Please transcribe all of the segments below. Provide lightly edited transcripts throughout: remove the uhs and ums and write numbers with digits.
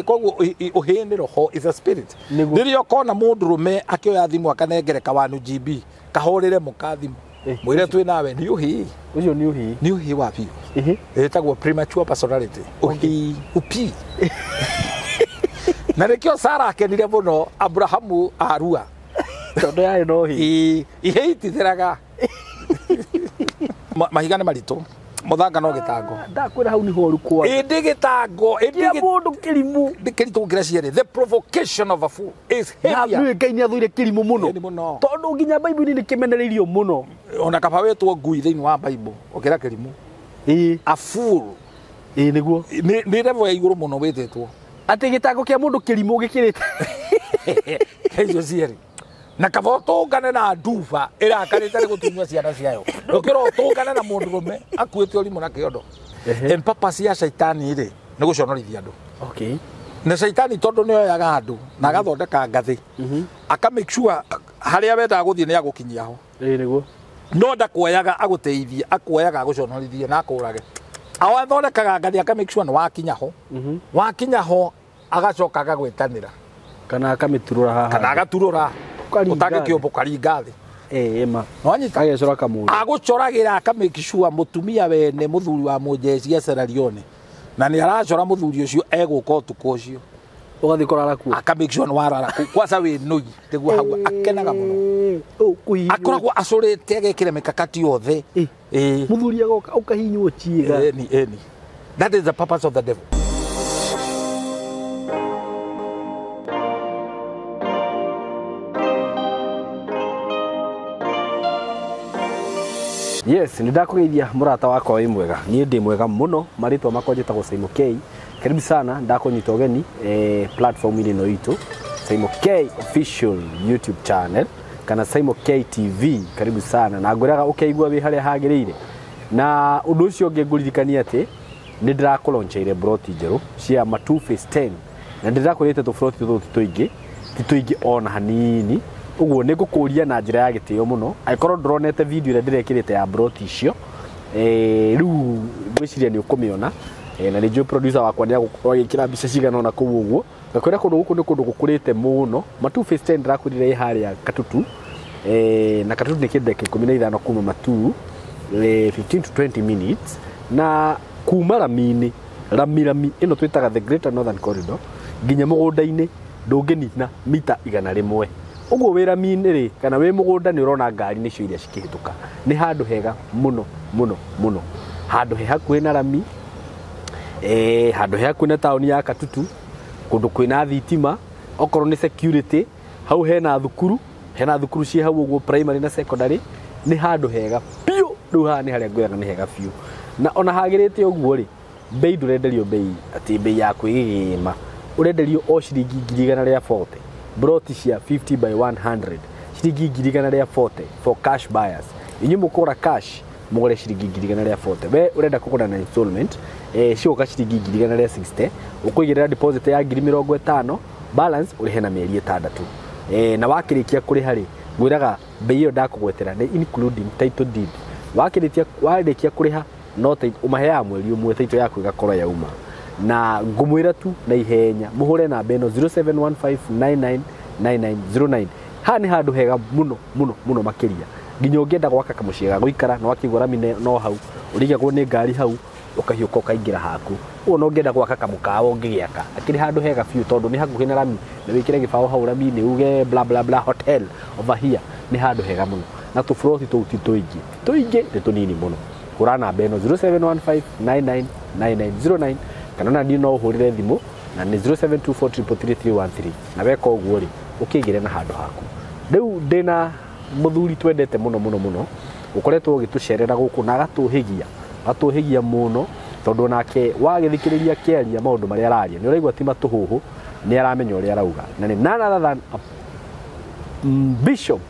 koguo uhini roho is a spirit ndirio kona mundurume akioya thimu akanengere kawanu GB kahorire mukathimo mwire twi nawe ni uhi ucio ni uhi wa biu etagwo premature personality uhi upi na rekio Sara akenire muno Abrahamu arua tondu yari no hi ihitithiraga mahigane marito muthanga no gitango ndakwira hau ni horu kwa indi gitango mundu kirimu ndikirito ngira ciere the provocation of a fool is heavy na ngai ni athuire kirimu muno tondu nginya bible ni kimenereirio muno ona kaba wetwo ngui thiini wa bible okira kirimu a fool niguo ni revo ya iguru muno wethetwo ati gitango kia mundu kirimu gikirite hejo ciere na kavoto ngane na nduba ira kanite ni gutunywa ciana ciayo ukiro tungane na mundu rume akuite urimu na kiondo empapasi ya Saitani ri ni guconorithia andu okay na Saitani tondu ni oyaga andu na agathondeka ngathi aka make sure haria wenda guthie ni agukinyia ho niguo no ndakuoyaga aguteithie akuoyaga aguconorithie na akurage awathondekaga ngathi aka make sure ni wakinya ho agacoka agagwetanira kana akamiturura haha kana agaturura utake kiombo karinga thi ma nwanyita agecora kamuri agucoragira akamake sure mutumia wene muthuri wa mujeci acerarione na ni aracora muthuri ucio eguka utuko ucio ugathi korara ku akamake sure warara ku kwasa we noi teguo hau akenaga muno akoragwo acorete agekire mikakati yothe muthuri agoka ukahinywo ciiga eni that is the purpose of the devil. Yes, ndakugeithia murata wako wi mwega. Nie ndi mwega muno. Maritwa makwa njitagwo SYMO K. Karibu sana ndakunyita ugeni platform ile no itu SYMO K official YouTube channel kana SYMO K TV. Karibu sana. Na ngwiraga ukeigua wi haria hagirire. Na undu ucio ngeguririkania ati ni ndirakuloncheire broti njeru cia ma 2 face 10. Na ndirakurite tu broti tuingi ona hanini. Uguo ni ngukuria na njira ya gitio muno aikorwo ndronete video ire ndirekirite ya broti icio riu ngwiciria ni ukumiona na ni jo producer wakwa ni agukora gikira mbica cigana ona kuu uguo ngakwira kundu guku ni kundu gukurite muno ma 2 face 10 ndirakurire haria katutu na katutu ni kideke 15 kuma matu 15 to 20 minutes na kuma rami ino twitaga the Greater Northern Corridor nginya mugunda-ini ndunginina mita 100 uguo wira miniri kana we mugunda ni urona ngari nicio iria cikihituka ni handu hega muno handu he hakuhi na rami handu he hakuhi na tauni ya Katutu kundu kwina thitima okorwo ni security hau hena thukuru cia hau uguo primary na secondary ni handu hega piu riu haha ni haria ngwiraga ni hega piu na ona hagirite uguo ri bei ndurenderio bei ati bei ya kwigima urenderio o ciringi 140 broti cia 50 by 100 ciringi 140 for cash buyers inyu mukora cash mugore ciringi 140 we urenda kugura na installment cioka ciringi 160 ukuigirira deposit ya 50 balance uri hena mieri 6 na wakirikia kuri hari ngwiraga bei iyo ndakugwetera ni including title deed wakirikia kuriha no umahea mweri umwe title yaku igakora yauma na ngumwira tu na ihenya muhure na beno 0715999909 hani handu hega muno makiria nginya ungienda gwaka kamuciega guikara no akigura mine no hau urigagwo ni ngari hau ukahiuka ukaingira haku uo no ungienda gwaka kamukawa ungigiaka akiri handu hega fiu tondu ni hakuhi na rami na wikire gibao hau rami ni uge bla bla bla hotel over here ni handu hega muno na tu froti tu tuingi ni tunini muno kurana beno 0715999909 kana na no uhurire thimu na ni 0724333313 na weka uguo ri ukigire na handu haku riu ndina muthuri twendete muno ukoretwo gitucerera guku na gatuhigia muno tondu nake wagithikiriria kiaria maundu maria araria ni uraigwa ti matuhuhu ni aramenya uria arauga na ni none other than bishop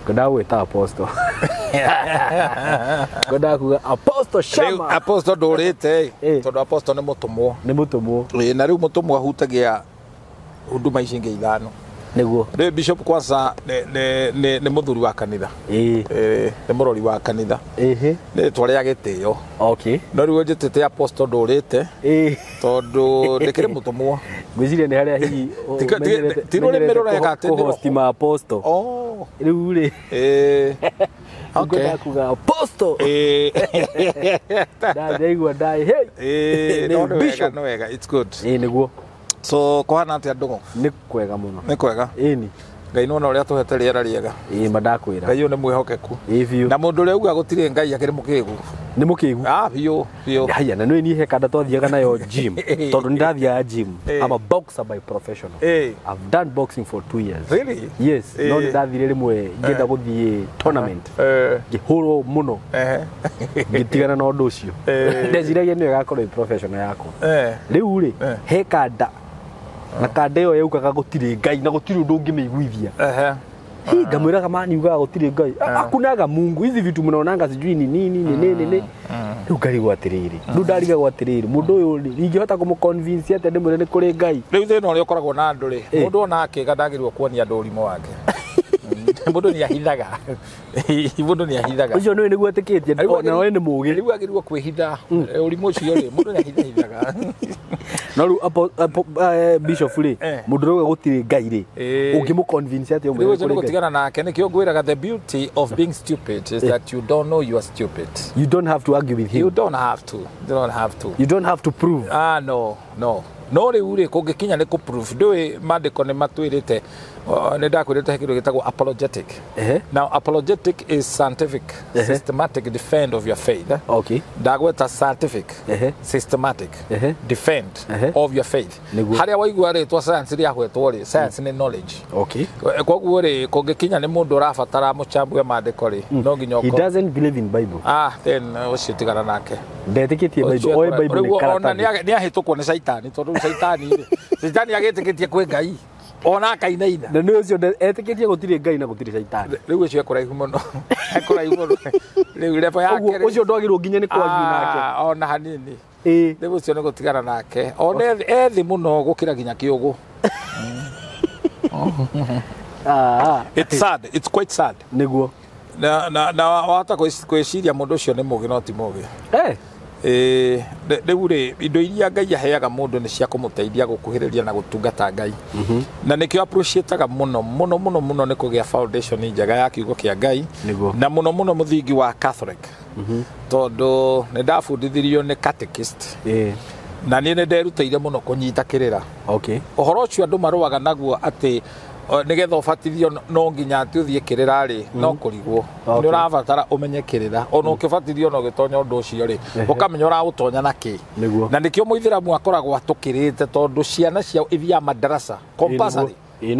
Godawe ta apostle. Godaku apostle shama. Apostle dorete. Tondu apostle ni mutumwo. Ni mutumwo. Na riu mutumwo hutagia huduma ici ingi ithano. Niguo. Ni bishop kwanza ni muthuri wa kanitha. Ni murori wa kanitha. Ni twaria gitio. Okay. No riu njitete apostle ndurite. Tondu ndikire mutumwo. Ngwiciria ni haria hihi tiro le mero ya gatendo. Host ma apostle. Riu ri. Okay. Kuga apostle. Ndaigua dai. Hey. No wega. It's good. Niguo. So kohana atia ndungu ni kwega muno ni kwega ni ngai nona uria tuhete riera riega madakwira ngai ni mwihokeku na mundu uria uga gutire ngai akiri mukigu ni mukigu biyo haya na ni hekada twathiaga nayo gym tondu ndathia gym I'm a boxer by professional I've done boxing for 2 years really yes no ndathire rimwe ngenda guthie tournament ngihurwo muno ngitigana na undu ucio ndeciragia ni gakorwo professional yako riu ri hekada na kanda iyo yaukaga gutire ngai na gutire undu ungimeiguithia ngamwiraga mani ugaga gutire ngai akunaga Mungu hizi vitu mnaonanga sijui ni nini riu ngarigwo atiriri ndu ndariga gwatiriri mundu uyu ringihota kumuconvince ati ndimwire ni kuri ngai riu thina uria ukoragwo na andu ri mundu ona akiga ndagirwo kuonia andu urimo wake mundu ni ahithaga mundu ni ahithaga ucio ni niguo atikitie na we ni mugi riu agirwo kwihitha urimo ucio ri mundu ni ahithaga no ru bishop ri mundu rauga gutire ngai ri ungimuconvince ati umwe kuri gutigana nake nikio ngwiraga the beauty of being stupid is that you don't know you are stupid. You don't have to argue with him. You don't have to. You don't have to prove. No riu ri kungikinya ni ku prove ndui mandiko ni matwirite ni ndakwirite kindu gitagwo apologetic. Now apologetic is scientific systematic defend of your faith. Okay. Ndagweta scientific systematic defend of your faith. Haria waigua ri twa science ri ahwetwo ri science ni knowledge. Okay. Koguo ri kungikinya ni mundu urabatara muchambue mandiko ri no nginya he doesn't believe in Bible. Then ucio tigana nake ndetikitie Bible oe Bible ni karata ni ahitukwo ni Saitani tondu Saitani agitikitie kwi ngai ona kainaina na ni ucio etikitie gutire ngai na gutire Saitani riu ucio ekuraihu muno riu level yake ucio ndwagirwo nginya ni kwanyu nake ona hanini riu ucio ni gutigana nake ona ethi muno gukira nginya kiugu it's sad, it's quite sad niguo na wata kwiciria mundu ucio ni mugi no ti mugi riu ri indo iria ngai aheaga mundu ni cia kumuteithia gukuhiriria na gutungata ngai na nikio appreciateaga muno ni kugia foundation njega ya kiugo kia ngai na muno muthingi wa Catholic tondu ni ndabundithirio ni catechist na ni nderutire muno kunyita kirira uhoro ucio andu maruaga naguo ati nigetha ubatithio no nginya ati uthie kirira ri no kurigwo ni urabatara umenye kirira ona ukibatithio no gitonya undu ucio ri ukamenya uragutonya naki na nikio muithiramu akoragwo atukirite tondu ciana cia ithia madarasa compulsory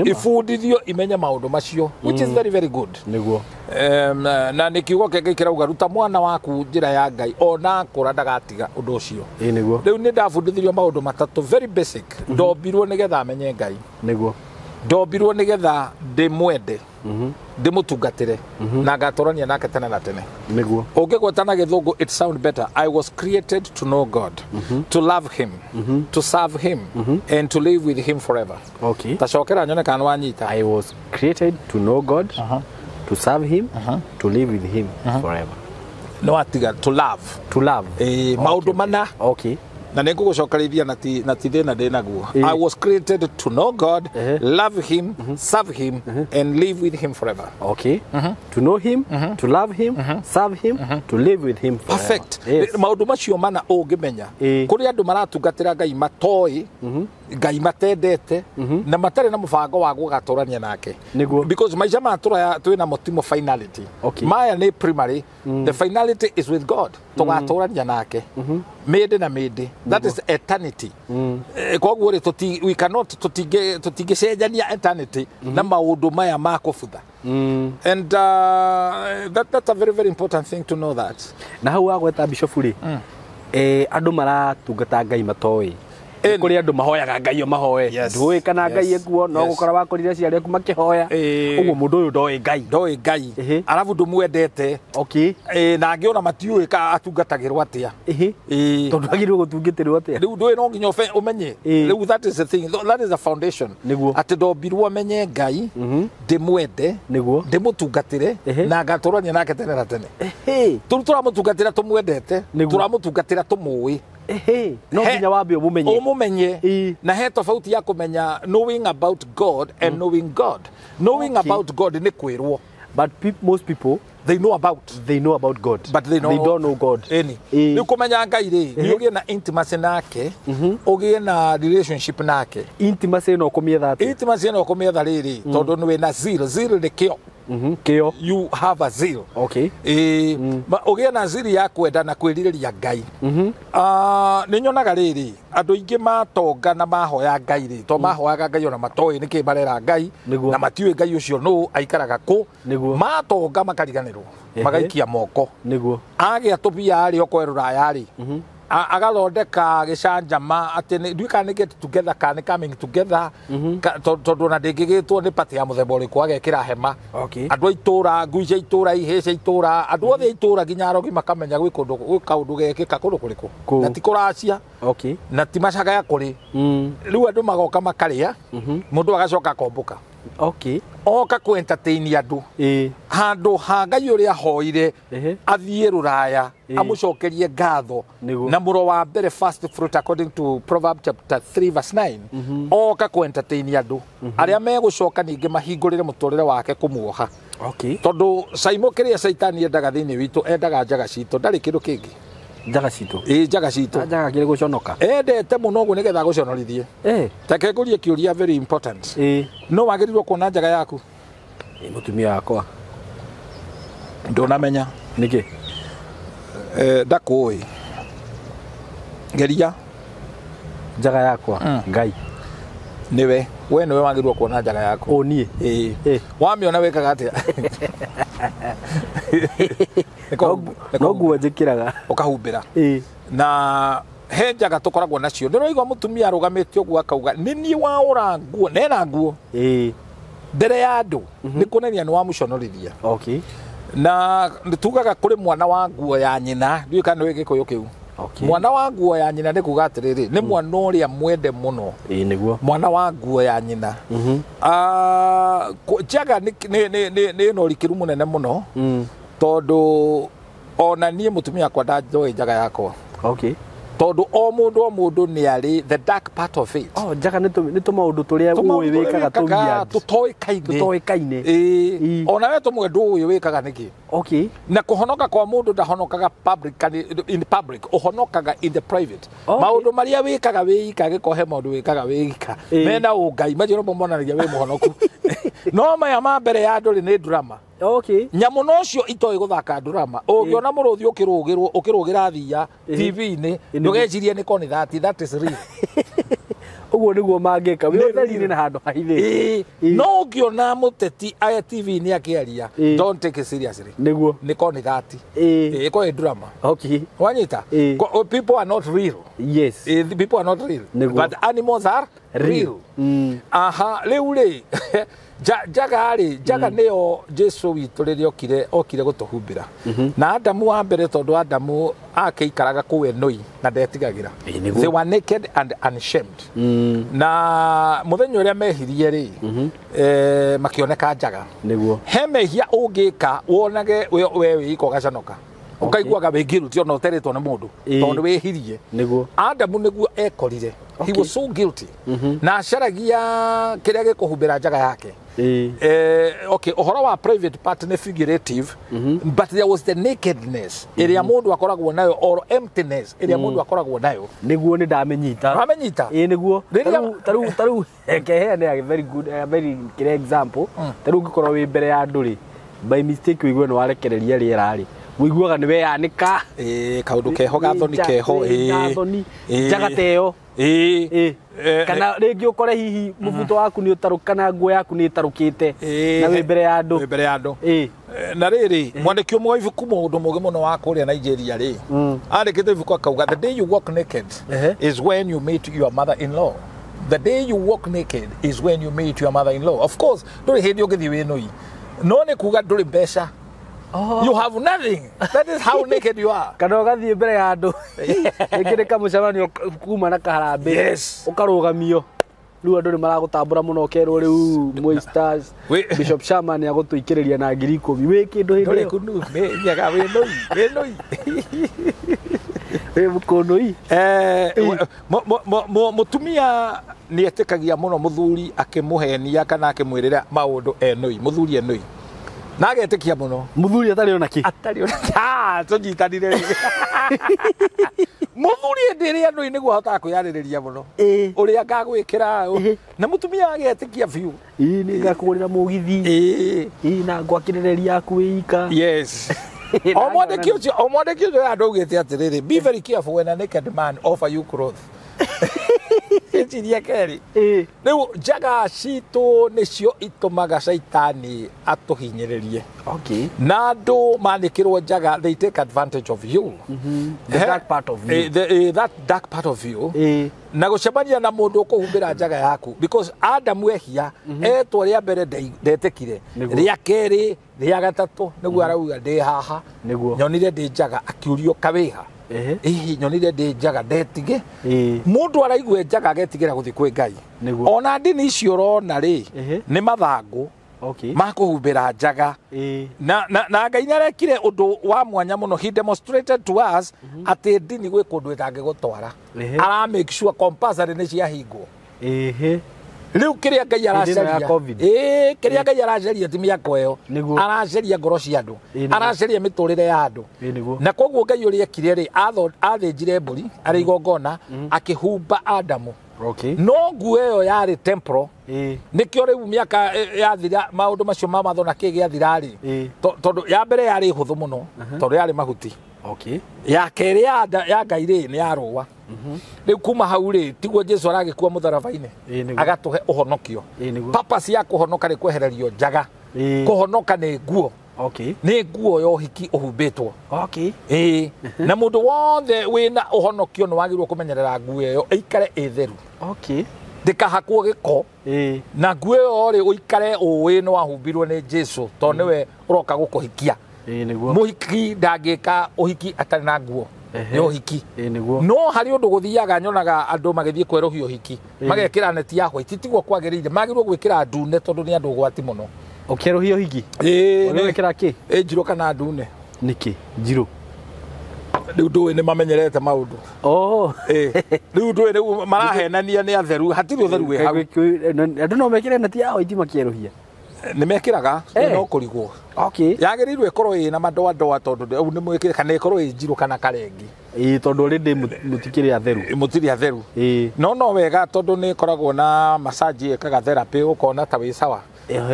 ifundithio imenye maundu macio which is very good niguo na nikiugo kenge kirauga ruta mwana waku njira ya ngai ona kura ndagatiga undu ucio niguo riu ni ndabundithirio maundu matatu very basic ndombirwo nigetha amenye ngai niguo ndombirwo nigetha ndimwende ndimutungatire na ngatorania nake tene na tene niguo ungigwetana githungu it sound better I was created to know God to love him to serve him and to live with him forever. Okay. Tacokera nyone kana wanyita I was created to know God to serve him to live with him forever. No atiga to love maundu mana na nigugucokerithia na ti thina ndinaguo I was created to know God love him serve him and live with him forever. To know him to love him serve him to live with him forever. Perfect. Maundu macio mana ungimenya kuri andu maratungatira ngai matoi ngai matendete na matare na mubango wa gugatorania nake because maisha matura twina motimo finality maya ni primary the finality is with God tugatorania nake made na made that is eternity koguo ri we cannot tutingicenjania eternity na maundu maya makubutha and that's a very important thing to know that na hau agweta bishop ri andu maratungata ngai matoi kuri andu mahoyaga ngai mahoe ndui kana ngai ekuo no gukora wakorire ciari aku makihoya uguo mundu uyu ndoi ngai arabu ndumwendete na ngiona matiui ka atungatagirwo atia tondu agirwo gutungitirwo atia riu ndui no nginya umenye riu that is the thing, that is the foundation ati ndombirwo menye ngai ndimwende ndimutungatire na ngaturania nake tene na tene turamutungatira tumwendete turamutungatira tumuwi no nginya wambe umumenye na he tofauti ya kumenya knowing about God and knowing God. Knowing about God ni kwirwo, but most people they know about God but they don't know God. Ni kumenya ngai ri ni ugie na intimacy nake ugie na relationship nake. Intimacy no kumietha riri tondu ni na zero ni kio kio you have a zeal. Ugie na zeal ya kwenda na kwiririria ngai. Ni nyonaga riri andu ingi matonga na mahoya ngai ri to mahoyaga ngai ona matoi niki barera ngai na matiui ngai ucio no aikaraga ku matonga makariganirwo magaikia moko agia tubia ari okwerura yari agathondeka gicanjama ati ndwika ni get together kana coming together tondu na ndingigitwo ni pati ya muthemba uriku agekira hema andu aitura ngui cia itura ihe cia itura andu othe itura nginya arogi makamenya gwi kundu kaundu gekika kundu kuriku na ti kuracia na ti macaga ya kuri riu andu magoka makaria mundu agacoka akombuka oka ku entertain andu handu ha ngai uria hoire athie ruraya amucokerie ngatho na muro wa mbere first fruit according to Proverbs chapter 3 verse 9 oka ku entertain andu aria megucoka ninge mahingurire muturire wake kumuoha tondu SYMO kiria Saitani endaga thiini witu endaga njaga citu ndari kindu kingi njaga citu njaga kire guconoka endete muno guo nigetha guconorithie take ngurie kiuria very important no wagirirwo kuona njaga yaku mutumia wakwa ndonamenya niki ndakui geria njaga yakwa ngai niwe niwe wagirirwo kuona njaga yaku nie wamiona wekaga atia no nguo njikiraga ukahumbira na he njaga tukoragwo nacio ndiraigua mutumia arugamite uguo akauga ni nie waura nguo nena nguo mbere ya andu ni kunenia ni wa muconorithia na tugaga kuri mwana wa nguo ya nyina ndui kana wi gikuyu kiu mwana wa nguo ya nyina ni kuga atiriri ni mwana uria mwende muno niguo mwana wa nguo ya nyina njaga ni no rikiru munene muno tondu ona nie mutumia kwa ndajoi njaga yakwa tondu o mundu ni ari the dark part of it njaga ni tumaundu turia uwi wikaga tumia tutoikaine ona we tumwendu uyu wikaga niki na kuhonoka kwa mundu ndahonokaga in public uhonokaga in the private maundu maria wikaga wika gikohe maundu wikaga wika mena ungai majiro bomonanagia we muhonoku no maya ma mbere ya andu ni drama nyamu nocio itoi guthaka drama ungiona muruthi ukirugira thia TV-ini ndugecirie ni koni that is real uguo niguo mangeka witheri-ini na handu haithe no ngiona muteti aya TV-ini akiaria don't take it seriously niguo ni koni that iko drama wanyita people are not real people are not real but animals are real riu ri njaga niyo Jesu witu riri okire gutuhumbira na Adamu wa mbere tondu Adamu akiikaraga kuwe noi na ndetigagira they were naked and unashamed na muthenya uria mehirie ri makioneka njaga he mehia ungika wonage we wiko gacanoka ukaiguaga wingirutio no teretwo na mundu tondu wehirie Adamu niguo ekorire he was so guilty na acaragia kiria gikuhumbira njaga yake uhoro wa private part ne figurative but there was the nakedness iria mundu akoragwo nayo or emptiness iria mundu akoragwo nayo niguo ni ndamenyita niguo taru ekeheane a very good very clear example taru ngikorwo wi mbere ya andu ri by mistake wigwe no warekereria riera ri wiguaga ni we yanika kaundu keho gathoni keho gathoni njaga teyo kana rĩngĩ ũkore hihi mũbuto waku nĩ ũtarũkana nguo yaku nĩ ĩtarũkĩte na wĩ mbere ya andũ na rĩrĩ mwandĩki ũmwe wa ibuku mũndũ mũgĩ mũno wa kũrĩa Nigeria rĩ andĩkĩte ibuku akauga the day you walk naked is when you meet your mother-in-law. The day you walk naked is when you meet your mother-in-law. Of course ndũrĩ hĩndĩ ũngĩthiĩ wĩ nũi no nĩ kuga ndũrĩ mbeca. You have nothing. That is how naked you are. Kana ũgathiĩ mbere ya andũ ĩkĩrĩ kamũcemanio kuma na kaharambĩ ũkarũgamio rĩu andũ nĩ maragũtambũra mũno ũkerwo rĩu Moi Stars Bishop Sharman agũtũikĩrĩria na 10,000 wĩ kĩndũ hĩndĩ ĩyo Njaga wĩ nũi wĩ mũkũnũi mũtumia nĩ etĩkagia mũno mũthuri akĩmũhenia kana akĩmwĩrĩra maũndũ nũi mũthuri nũi na agetĩkia mũno mũthuri atarĩ ona kĩ tũnyitanire mũthuri ndĩrĩa nũi nĩguo ahotaga kwĩyarĩrĩria mũno ũrĩa ngagwĩkĩra na mũtumia agetĩkia biũ nĩ ngakũgũrĩra mũgithi na ngwakĩrĩrĩria yaku wĩika o mwandĩki ũcio andũ augĩte atĩrĩrĩ be very careful when a naked man offer you clothes. Kiria keri rĩu njaga citũ nĩcio itũmaga Saitani atũhinyĩrĩrie na andũ manĩkĩrwo njaga they take advantage of you the dark part of you that dark part of you na gũcemania na mũndũ ũkũhumbĩra njaga yaku because Adamu ehia etwo rĩa mbere ndetĩkire rĩa kerĩ rĩa gatatũ nĩguo arauga ndĩ haha nyonire ndĩ njaga akiurio kawĩha nyonire ndĩ njaga ndetige mũndũ araigua njaga agetigĩra gũthiĩ kwĩ Ngai ona ndini icio ũrona rĩ nĩ mathangũ makũhumbĩra njaga na Ngai nĩarekire ũndũ wa mwanya mũno he demonstrated to us atĩ ndini gwĩ kũndũ ĩtangĩgũtwara ara make sure compulsory nĩ ciahingwo rĩu kĩrĩa Ngai aracaria kĩrĩa Ngai aracaria ti mĩako ĩyo aracaria ngoro cia andũ aracaria mĩtũrĩre ya andũ na koguo Ngai ũrĩa ekire rĩ athĩnjire mbũri arĩ igongona akĩhumba Adamu no nguo ĩyo yarĩ temporal nĩkĩo rĩu mĩaka yathira maũndũ macio ma mathona kĩ gĩathira rĩ tondũ ya mbere yarĩ hũthũ mũno tondũ yarĩ mahuti ya kerĩ ya Ngai rĩ nĩ yarũa rĩu kuma hau rĩ tiguo Jesu aragĩkua mũtharaba-inĩ agatũhe ũhonokio purpose ya kũhonoka nĩ kwehererio njaga kũhonoka nĩ nguo nĩ nguo ya ũhiki ũhumbĩtwo na mũndũ wothe wĩna ũhonokio nĩ wagĩrĩirwo kũmenyerera nguo ĩyo ĩikare ĩ theru ndĩkahakwo gĩko na nguo ĩyo rĩ ũikare ũĩ nĩ wahumbirwo nĩ Jesu tondũ nĩwe ũroka gũkũhikia mũhiki ndangĩka ũhiki atarĩ na nguo nĩ ũhiki no harĩ ũndũ gũthiaga nyonaga andũ magĩthiĩ kwerũhia ũhiki magekĩra neti ya white tiguo kwagĩrĩire magĩrĩirwo gwĩkĩra ndune tondũ nĩ andũ ũgwati mũno ũkĩerũhia ũhiki ũgĩkĩra kĩ njirũ kana ndune nĩkĩ njirũ rĩu ndũĩ nĩ mamenyerete maũndũ rĩu ndũĩ rĩu marahenania nĩ atheru hatirĩ ũtheru wĩ hau andũ no mekĩre neti ya white makĩerũhia nĩ mekĩraga no kũrigwo yagĩrĩirwo ĩkorwo ĩ na madoadoa tondũ rĩu nĩ mwĩkĩre kana ĩkorwo ĩ njirũ kana karengi tondũ already mũtikĩrĩ atheru mũtirĩ atheru no wega tondũ nĩ ĩkoragwo na massage ĩkaga therapy ũkona ta wĩ sawa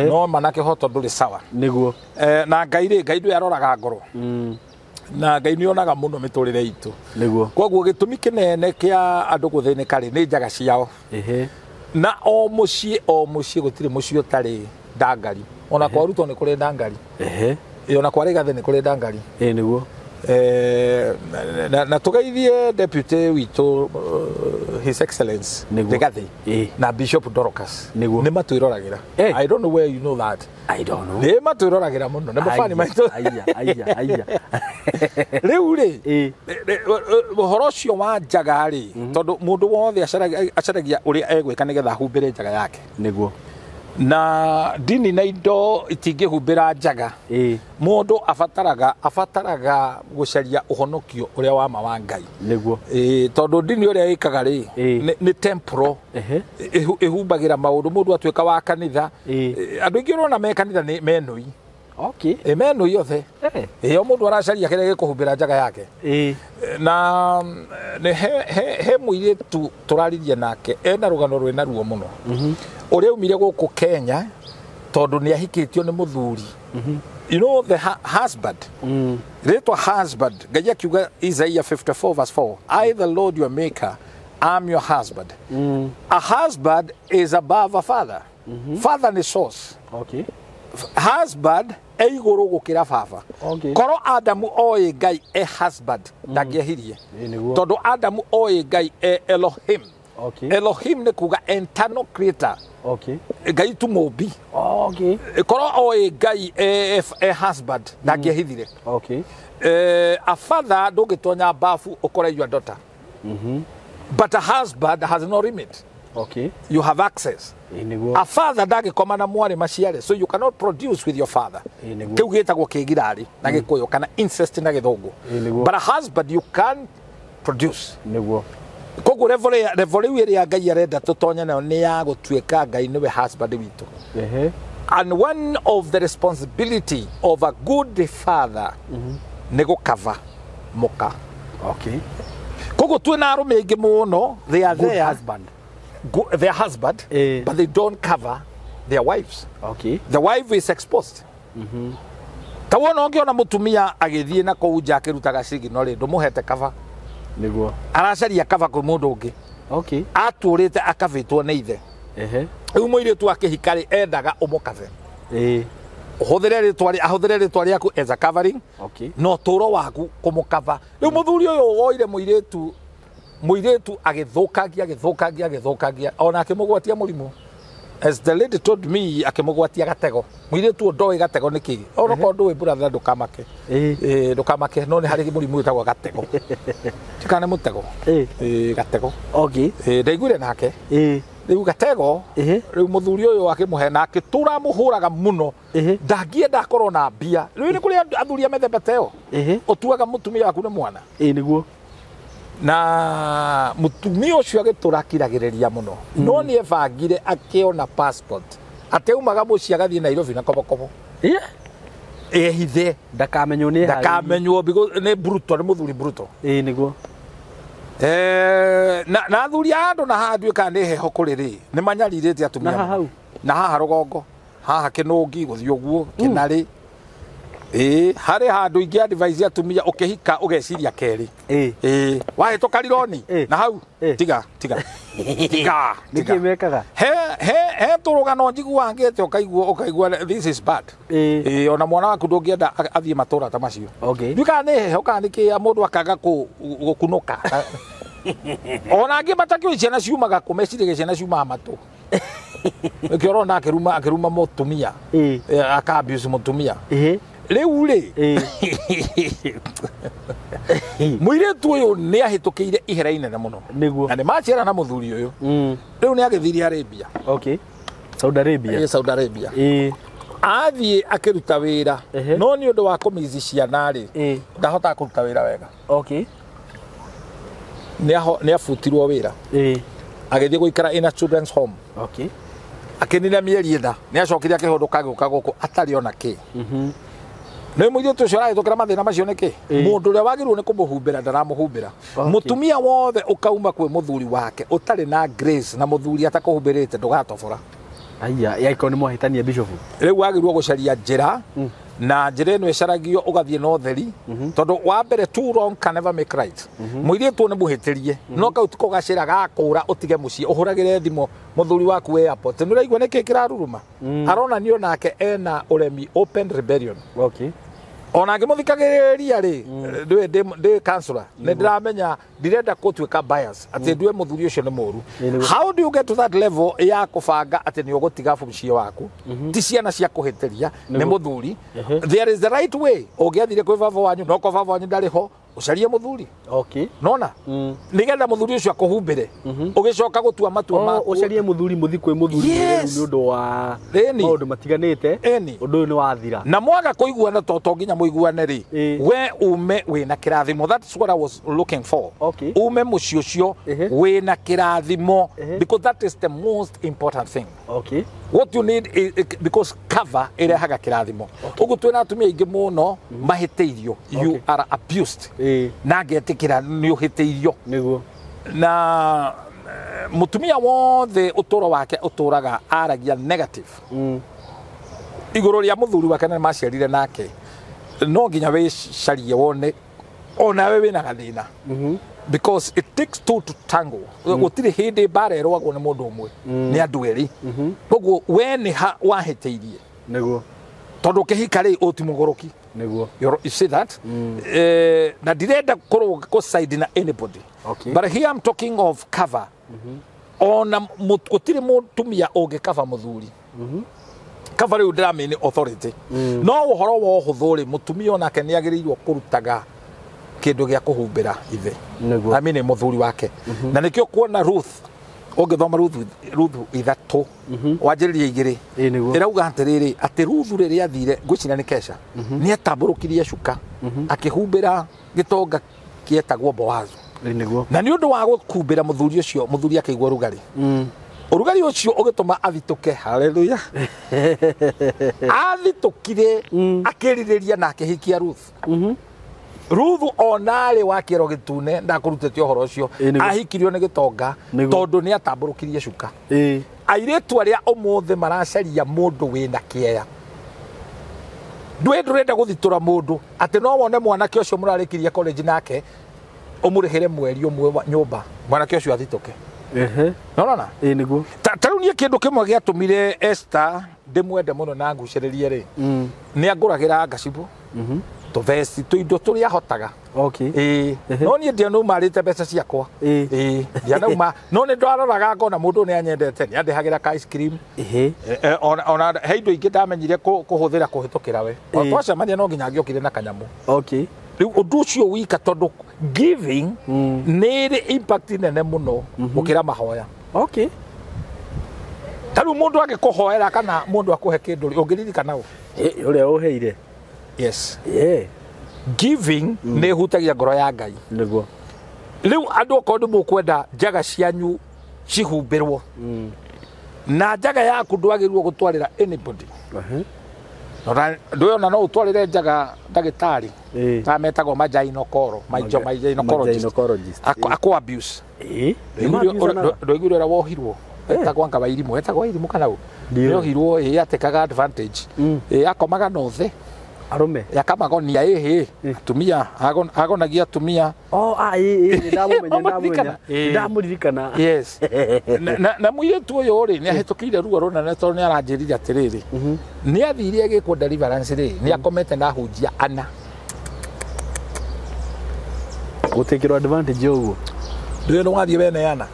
no manake ho tondũ rĩ sawa nĩguo na Ngai ndũĩ aroraga ngoro na Ngai nĩonaga mũno mĩtũrĩre itũ nĩguo koguo gĩtũmi kĩnene kĩa andũ gũthĩnĩka rĩ nĩ njaga ciao na o mũciĩ gũtirĩ mũciĩ ũtarĩ ndangari ona kwa Ruto nĩ kũrĩ ndangari ona kwa Rigathĩ nĩ kũrĩ ndangari nĩguo na tũgeithie deputy witũ his excellence Rigathĩ na Bishop Dorcas nĩ matwĩroragĩra I don't know where you know that nĩ matwĩroragĩra mũno nĩ mabani maitũ rĩu rĩ ũhoro ũcio wa njaga rĩ tondũ mũndũ wothe acaragia ũrĩa egwĩka nĩgetha ahumbĩre njaga yake nĩguo na dini na indo itingĩhumbĩra njaga mũndũ abataraga gũcaria ũhonokio ũrĩa wa ma wa Ngai nĩguo tondũ dini ũrĩa ĩkaga rĩ nĩ temporal ĩhumbagĩra maũndũ mũndũ atuĩka wa kanitha andũ aingĩ ũrona me kanitha nĩ menũi menũi othe o mũndũ aracaria kĩrĩa gĩkũhumbĩra njaga yake na he mũirĩtu tũraririe nake ena rũgano rwĩna ruo mũno ũrĩa umire gũkũ Kenya tondũ nĩ ahikĩtio nĩ mũthuri you know the husband rĩtwa husband Ngai akiuga Isaiah 54 verse 4 I the Lord your maker I'm your husband. A husband is above a father. Father ni source. Okay. Husband eiguru gukira baba. Okay. Koro Adamu oĩ Ngai husband ndangĩahirie. Tondũ Adamu oĩ Ngai Elohim. Okay. Elohim ni kuga internal creator. Okay. Ngai tu mũmbi. Okay. Koro oĩ Ngai husband ndangĩahithire. Okay. A father ndũngĩtonya bafu ũkore your daughter. But a husband has no limit. Okay. You have access. A father ndangĩkoma na mwarĩ maciare, so you cannot produce with your father. Kĩu gĩtagwo kĩgirari na gĩkũyũ kana incest na gĩthũngũ. But a husband you can produce. Koguo level rĩu ĩrĩa Ngai arenda tũtonye nayo nĩ ya gũtuĩka Ngai nĩwe husband witũ. And one of the responsibility of a good father nĩ gũkava mũka. Okay. Koguo twĩna arũme aingĩ mũno, they are Good there. husband. Their husband, but they don't cover their wives. Okay. The wife is exposed. Ta wona ũngĩona mũtumia agĩthiĩ na kũu nja akĩrutaga signal rĩ ndũmũhete cover. Nĩguo. Aracaria cover kwĩ mũndũ ũngĩ. Okay. Atũrĩte akavĩtwo nĩ ithe. Rĩu mũirĩtu akĩhika rĩ endaga ũmũkave. Ahũthĩre rĩtwa rĩaku as a covering. Okay. No ũtũũro waku kũmũkava. Rĩu mũthuri ũyũ woire mũirĩtu agĩthũkangia ona akĩmũgwatia mũrimũ. As the lady told me akĩmũgwatia gatego. Mũirĩtu ndoĩ gatego nĩ kĩĩ. Ona ko ndũĩ brother ndũkamake. Ndũkamake no nĩ harĩ mũrimũ wĩtagwo gatego. Tikane mũtego. Gatego. Okay. Ndaiguire nake. Rĩu gatego. Rĩu mũthuri ũyũ akĩmũhe na akĩtũra mũhũraga mũno. Ndangĩenda akorwo na mbia. Rĩu nĩ kũrĩ athuri a mĩthemba ta ĩyo. Ũtuaga mũtumia waku nĩ mwana. Nĩguo. Na mutumia ũcio agĩtũrakiragĩrĩria mũno no nĩ ebangire akĩona passport ateumaga mũciĩ agathiĩ Nairobi na kobokobo ehithe ndakamenywo because nĩ brutal, nĩ mũthuri brutal. Nĩguo. Na athuri a andũ na haha nduĩka nĩ heho kũrĩ rĩ nĩ manyarirĩte atumia na haha rũgongo haha kĩnũngi gũthiĩ ũguo kĩnarĩ. Harĩ handũ ingĩ advise atumia ũkĩhika ũgeciria kerĩ. Wahĩtũka rironi na hau tiga. Nĩkĩ mekaga? He tũrũgano njiguangĩte ũkaigua this is bad. Ona mwana waku ndũngĩenda athiĩ matũra ta macio. Nduĩka nĩ heho kana nĩkĩ mũndũ akaga gũkunũka. Ona angĩ matakĩũĩ ciana ciumaga kũmeciria ciana ciumaga matũ. Nĩkĩo ũrona akĩruma mũtumia aka-abuse mũtumia. Rĩu rĩ mũirĩtu ũyũ nĩ ahĩtũkĩire ihera inene mũno na nĩ maciara na mũthuri ũyũ. Rĩu nĩ agĩthiire Arabia. Okay. Saudi Arabia. Saudi Arabia. Athiĩ akĩruta wĩra no nĩ ũndũ wa kũmiici ciana rĩ ndahotaga kũruta wĩra wega. Okay. Nĩ abutirwo wĩra agĩthiĩ gũikara in a children's home. Okay. Akĩnina mĩeri 4 nĩ acokire akĩhũndũka gũka gũkũ atarĩ ona kĩ. Nĩ mũirĩtu ũcio arahĩtũkĩra mathĩna macio nĩkĩ mũndũ ũrĩa wagĩrĩirwo nĩ kũmũhumbĩra ndaramũhumbĩra. Mũtumia wothe ũkauma kwĩ mũthuri wake ũtarĩ na grace na mũthuri atakũhumbĩrĩte ndũgatobora. Yaiko nĩ mwahĩtania bishop. Rĩu wagĩrĩirwo gũcaria njĩra na njĩra ĩno ĩcaragio ũgathiĩ na ũtheri tondũ wa mbere too wrong can never make right. Mũirĩtu nĩ mũhĩtĩrie no kau tiko gacĩra gakũra ũtige mũciĩ ũhũragĩre thimũ mũthuri waku airport. Nĩ ũraigua nĩkĩ kĩraruruma aronanio nake ena ũremi open rebellion. Okay. Ona ngĩmũthikagĩrĩria rĩ ndĩ counselor nĩ ndĩramenya ndirenda gũtuĩka bias atĩ ndue mũthuri ũcio nĩ mũru. How do you get to that level ya kũbanga atĩ nĩ ũgũtiga mũciĩ waku ti ciana cia kũhĩtĩria nĩ mũthuri. There is the right way. Ũngĩathire kwĩ baba wanyu no ko baba wanyu ndarĩ ho ucarie mũthuri. Okay. Nona nĩgetha mũthuri ũcio akũhumbĩre ũgĩcoka gũtua matua maku ucarie mũthuri muthi kwĩ mũthuri nĩ ũndũ wa maũndũ matiganĩte ũndũ nĩ wathira na mwaga kũiguana to nginya mũiguane rĩ we ume wĩna kĩrathimo. That's what I was looking for. Okay. Ume mũciĩ ũcio wĩna kĩrathimo because that is the most important thing. Okay. What you need is because cover ĩrehaga kĩrathimo. Ũguo twĩna atumia aingĩ mũno mahĩtĩirio. You are abused. Na ngetĩkĩra nĩ ũhĩtĩirio. Nĩguo. Na mũtumia wothe ũtũũro wake ũtũũraga aragia negative. Igũrũ rĩa mũthuri wake nĩ maciarire nake no nginya wĩcarie wone ona we wĩna gathĩna. because it takes two to tango. Gutire hindi bara erwagwo ni mundu umwe ni andu eri. Koguo we ni ha wahiteirie niguo tondu kihika ri utimugoroki niguo you see that na direnda ko side na anybody. Okay. But here I'm talking of cover. Ona gutire mutumia ungi cover muthuri. Cover yu ndramini authority. No uhoro wa uhuthuri mutumia onake ni agirirwo kurutaga kindu gia kuhumbira ithe. I mean muthuri wake. Na nikio kuona Ruth ongithoma Ruth ithatu wanjiriria igiri irauga atiriri ati Ruth riri athire ngwicina ni Kesha ni atamburukirie shuka akihumbira gitonga kietagwo Boazu na ni undu wa gukumbira muthuri ucio muthuri akaigwa rugari urugari ucio ugituma athituke haleluya athitukire akiririria na akihikia Ruth Ruth onale wa kiro gitune ndakurutete ohoro ucio ahikirio ni gitonga tondu ni atamburukirie shuka airetu aria omothe maracaria mundu wina kieya ndurenda guthitura mundu ati no wone mwanake ucio murarikiria college nake umurihire mweri umwe nyumba mwanake ucio athituke nona niguo tariu nie kindu kimwe giatumire Esther ndimwende muno na nguciririe ri ni anguragira ngacibu to vesti to indo turi ahotaga no nie ndio no marite mbeca ciakwa ndianauma no ni ndwaraga ngona mundu ni anyendete ni andihagira ka ice cream ona heindo ingi ndamenyire kuhuthira kuhitukira we twacemania no nginya ngiokire na kanyamu riu undu ucio wika tondu giving ni impact nene muno gukira mahoya tariu mundu agikuhoera kana mundu akuhe kindu ungiririkana u uria uheire yes giving ne hutagia ngoro ya Ngai niguo riu andu okondu mukwenda njaga cianyu cihumbirwo na njaga yaku ndwagirwo gutwarira anybody nduyona no utwarire njaga ndagitari ta metagwo majainocorologist aku abuse ndwigirwo wohirwo etagwo ngaba irimu kana u ndohirwo atekaga advantage akomaga no the arume yakamagonia tumia agonagia tumia ndamuririkana yes na muyetu uyu ri ni ahitukire ruo runene tondu ni aranjirire atiriri ni athirie gikwo deliverance ri ni akomete na hunjia ana gutekirwo advantage uguo ndio no wathie bene yana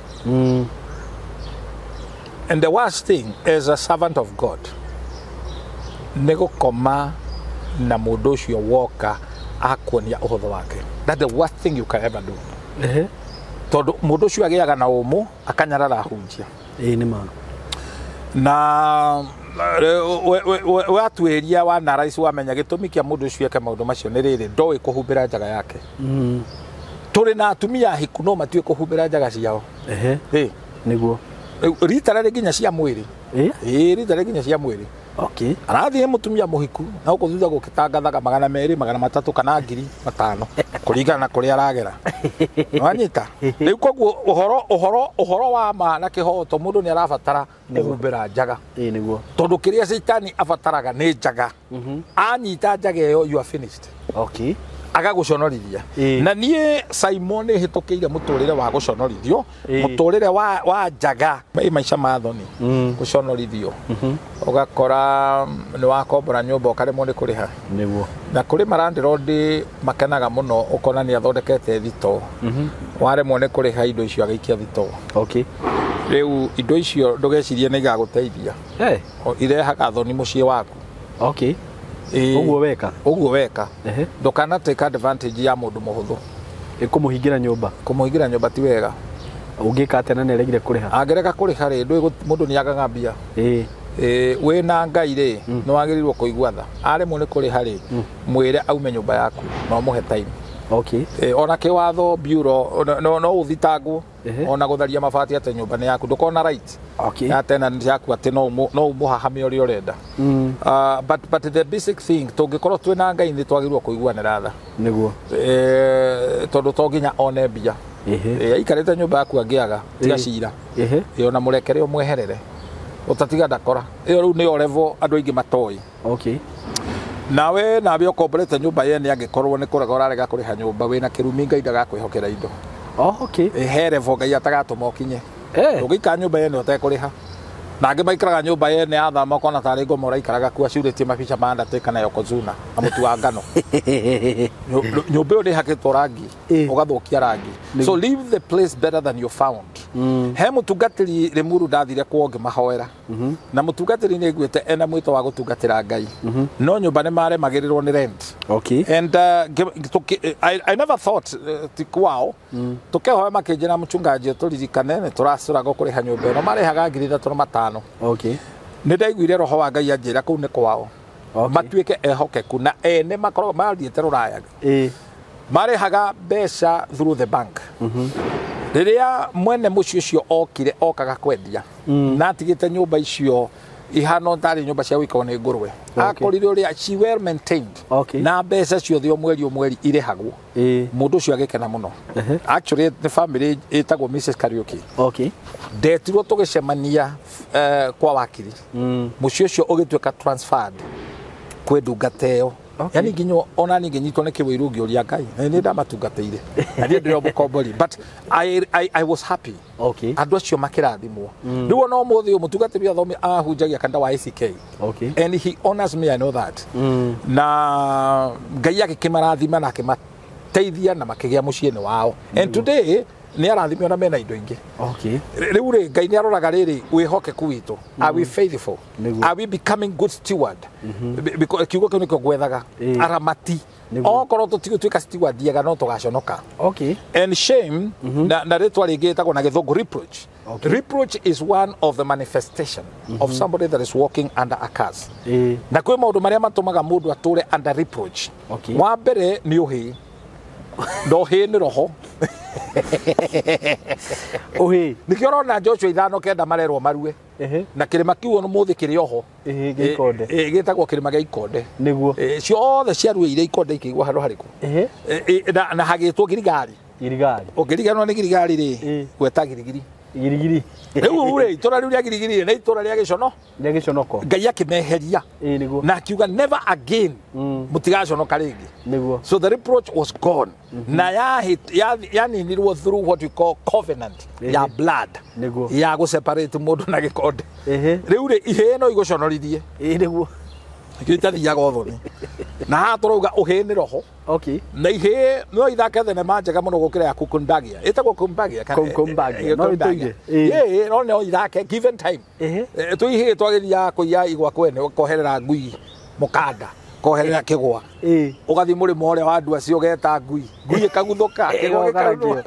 and the worst thing as a servant of God nego koma na mundu ucio woka akuonia uhutho wake. That's the worst thing you can ever do. Tondu mundu ucio agiaga na umu akanyarara hunjia ni ma na watueria wa na rais wamenya gitumi kia mundu ucio eke maundu macio ni riri ndoi kuhumbira njaga yake turi na atumia hiku no matue kuhumbira njaga ciao niguo rita riri nginya cia mwiri rita riri nginya cia mwiri arathie mutumia muhiku na ukuthutha gukitangathaga 200 300 kana 5,000 kuringana na kuria aragera wanyita riu koguo uhoro wa ma na kihoto mundu ni arabatara kuhumbira njaga niguo tondu kiria Saitani abataraga ni njaga anyita njaga iyo you are finished agaguconorithia na nie SYMO ni hitukiire muturire wa guconorithio muturire wa njaga maica mathoni guconorithio ugakora ni wakombora nyumba ukaremwo ni kuriha niguo na kuri marandroad makenaga muno ukona ni athondekete thito waremwo ni kuriha indo icio agaikia thito riu indo icio ndugecirie ni igaguteithia irehaga thoni mucii waku uguo weka ndukana take advantage ya mundu muhuthu ikumuhingira nyumba ti wega ungika atena ni regire kuriha angereka kuriha ri mundu ni agangambia we na Ngai ri no agirirwo kuigwa tha aremwo ni kuriha ri mwire aume nyumba yaku no muhe time ona kiwatho bureau no uthitangwo ona gutharia mabati ate nyumba ni yaku ndukona right atena ni yaku ate no umuhahame uri urenda but the basic thing tungikorwo twina Ngai ni twagirwo kuiguanira tha niguo tondu tonginya one mbia aikarite nyumba yaku angiaga tiga cira ona murekere umweherere utatiga ndakora iyo riu ni level andu aingi matoi nawe nabe ukomborete nyumba yene angikorwo ni kuraga urarega kuriha nyumba wina kirumi Ngai ndagakwihokera indo Oh, okay. Here voga atagato mokinye. Ugika nyumba yene utekuriha. Na angĩ maikaraga nyũmba yene ya thama kona tarĩ ngo maraikaraga kuo ciurĩtie mabica ma Endete na Yokozuna na mũtu wa ngano. Nyũmba ĩyo ndĩhakĩtwo rangi ũgathũkia rangi. So leave the place better than you found. He mũtungatĩri Limuru ndathire kwa ũngĩ mahoera. Na mũtungatĩri nĩ aiguĩte ena mwĩto wa gũtungatĩra Ngai. No nyũmba nĩ maremagĩrĩrwo nĩ rent. Okay. And I never thought ti kwao. Tũkĩhoya makĩnjĩra mũchungaji tũririkane nĩ tũracũraga kũrĩha nyũmba ĩno marehaga 3,500. Okay. Nĩ ndaiguire roho wa Ngai anjĩra kũu nĩ kwao. Matuĩke ehokeku na ene makoragwo mathiĩte rũraya. Marehaga mbeca through the bank. Rĩrĩa mwene mũciĩ ũcio okire okaga kwendia na atigĩte nyũmba icio ihana tarĩ nyũmba cia gũikarwo nĩ ngũrwe. Akorire ũrĩa she well maintained. Na mbeca ciothe o mweri irĩhagwo. Mũndũ ũcio agĩkena mũno. Actually the family ĩtagwo Mrs. Kariuki. Okay. Ndetirwo tũgĩcemania kwa wakiri. Mũciĩ ũcio ũgĩtuĩka transferred kwĩ ndungata ĩyo. Yani nginyo ona ninge nyitwo nĩ kĩwĩru ngĩũria Ngai nĩ ndamatungatĩire na ndiĩ ndĩrĩ mũkombori but I was happy. Okay. Andũ acio makĩrathimwo rĩu ona ũmũthĩ mũtungatĩri athomi ahunjagia kanda wa ACK. Okay. And he honors me, I know that. Na Ngai agĩkĩmarathima na akĩmateithia na makĩgĩa mũciĩ-inĩ wao. And today nĩ arathimio na mena indo ingĩ. Okay. Rĩu rĩ Ngai nĩ aroraga rĩrĩ wĩhokeku witũ. Are we faithful? Are we becoming good steward? Because kiugo kĩu nĩkĩo gwethaga aramati. Okorwo tũtigũtuĩka steward diega no tũgaconoka. Okay. And shame na rĩtwa rĩngĩ ĩtagwo na gĩthũngũ reproach. Okay. Reproach is one of the manifestation of somebody that is walking under a curse. Na kwĩ maũndũ marĩa matũmaga mũndũ atũre under reproach. Okay. Wa mbere nĩ ũhĩ. Ndohĩ nĩ roho. Ũhĩ. Nĩkĩo ũrona Joshua 5:9 marerwo marue. Na kĩrĩma kĩu no mũthĩ kĩrĩ oho. Gĩkonde. Gĩtagwo kĩrĩma gĩa ikonde. Nĩguo. Ciothe ciarue irĩ ikonde ikĩigua handũ harĩkũ. Na hagĩtwo girigari. Girigari. Ũngĩriganwo nĩ girigari rĩ gweta girigiri. Girigiri. Rĩu rĩ itũra rĩu rĩa girigiri nĩ itũra rĩa gĩcono. Rĩa gĩconoko. Ngai akĩmeheria. Nĩguo. Na akiuga never again mũtigaconoka rĩngĩ. Nĩguo. So the reproach was gone. Na yaninirwo through what we call covenant ya blood. Nĩguo. Ya gũseparate mũndũ na gĩkonde. Rĩu rĩ ihĩ no igũconorithie. Nĩguo. Gĩtathiaga ũthoni. Na haha tũrauga ũhĩ nĩ roho. Okay. Na ihĩ no ithake thenema njega mũno gũkĩra Yaku Kumbagia. Ĩtagwo Kumbagia. Kumbagia. No ĩtũige. No ithake given time. Tũihĩ twagĩthia kũiya igwa kwene koherera ngui mũkanda. Koherera kĩgwa. Ũgathi mũrĩmo ũrĩa wa andũ acio ũgeta ngui. Ngui ĩkaguthũka kĩgwa gĩkaragio.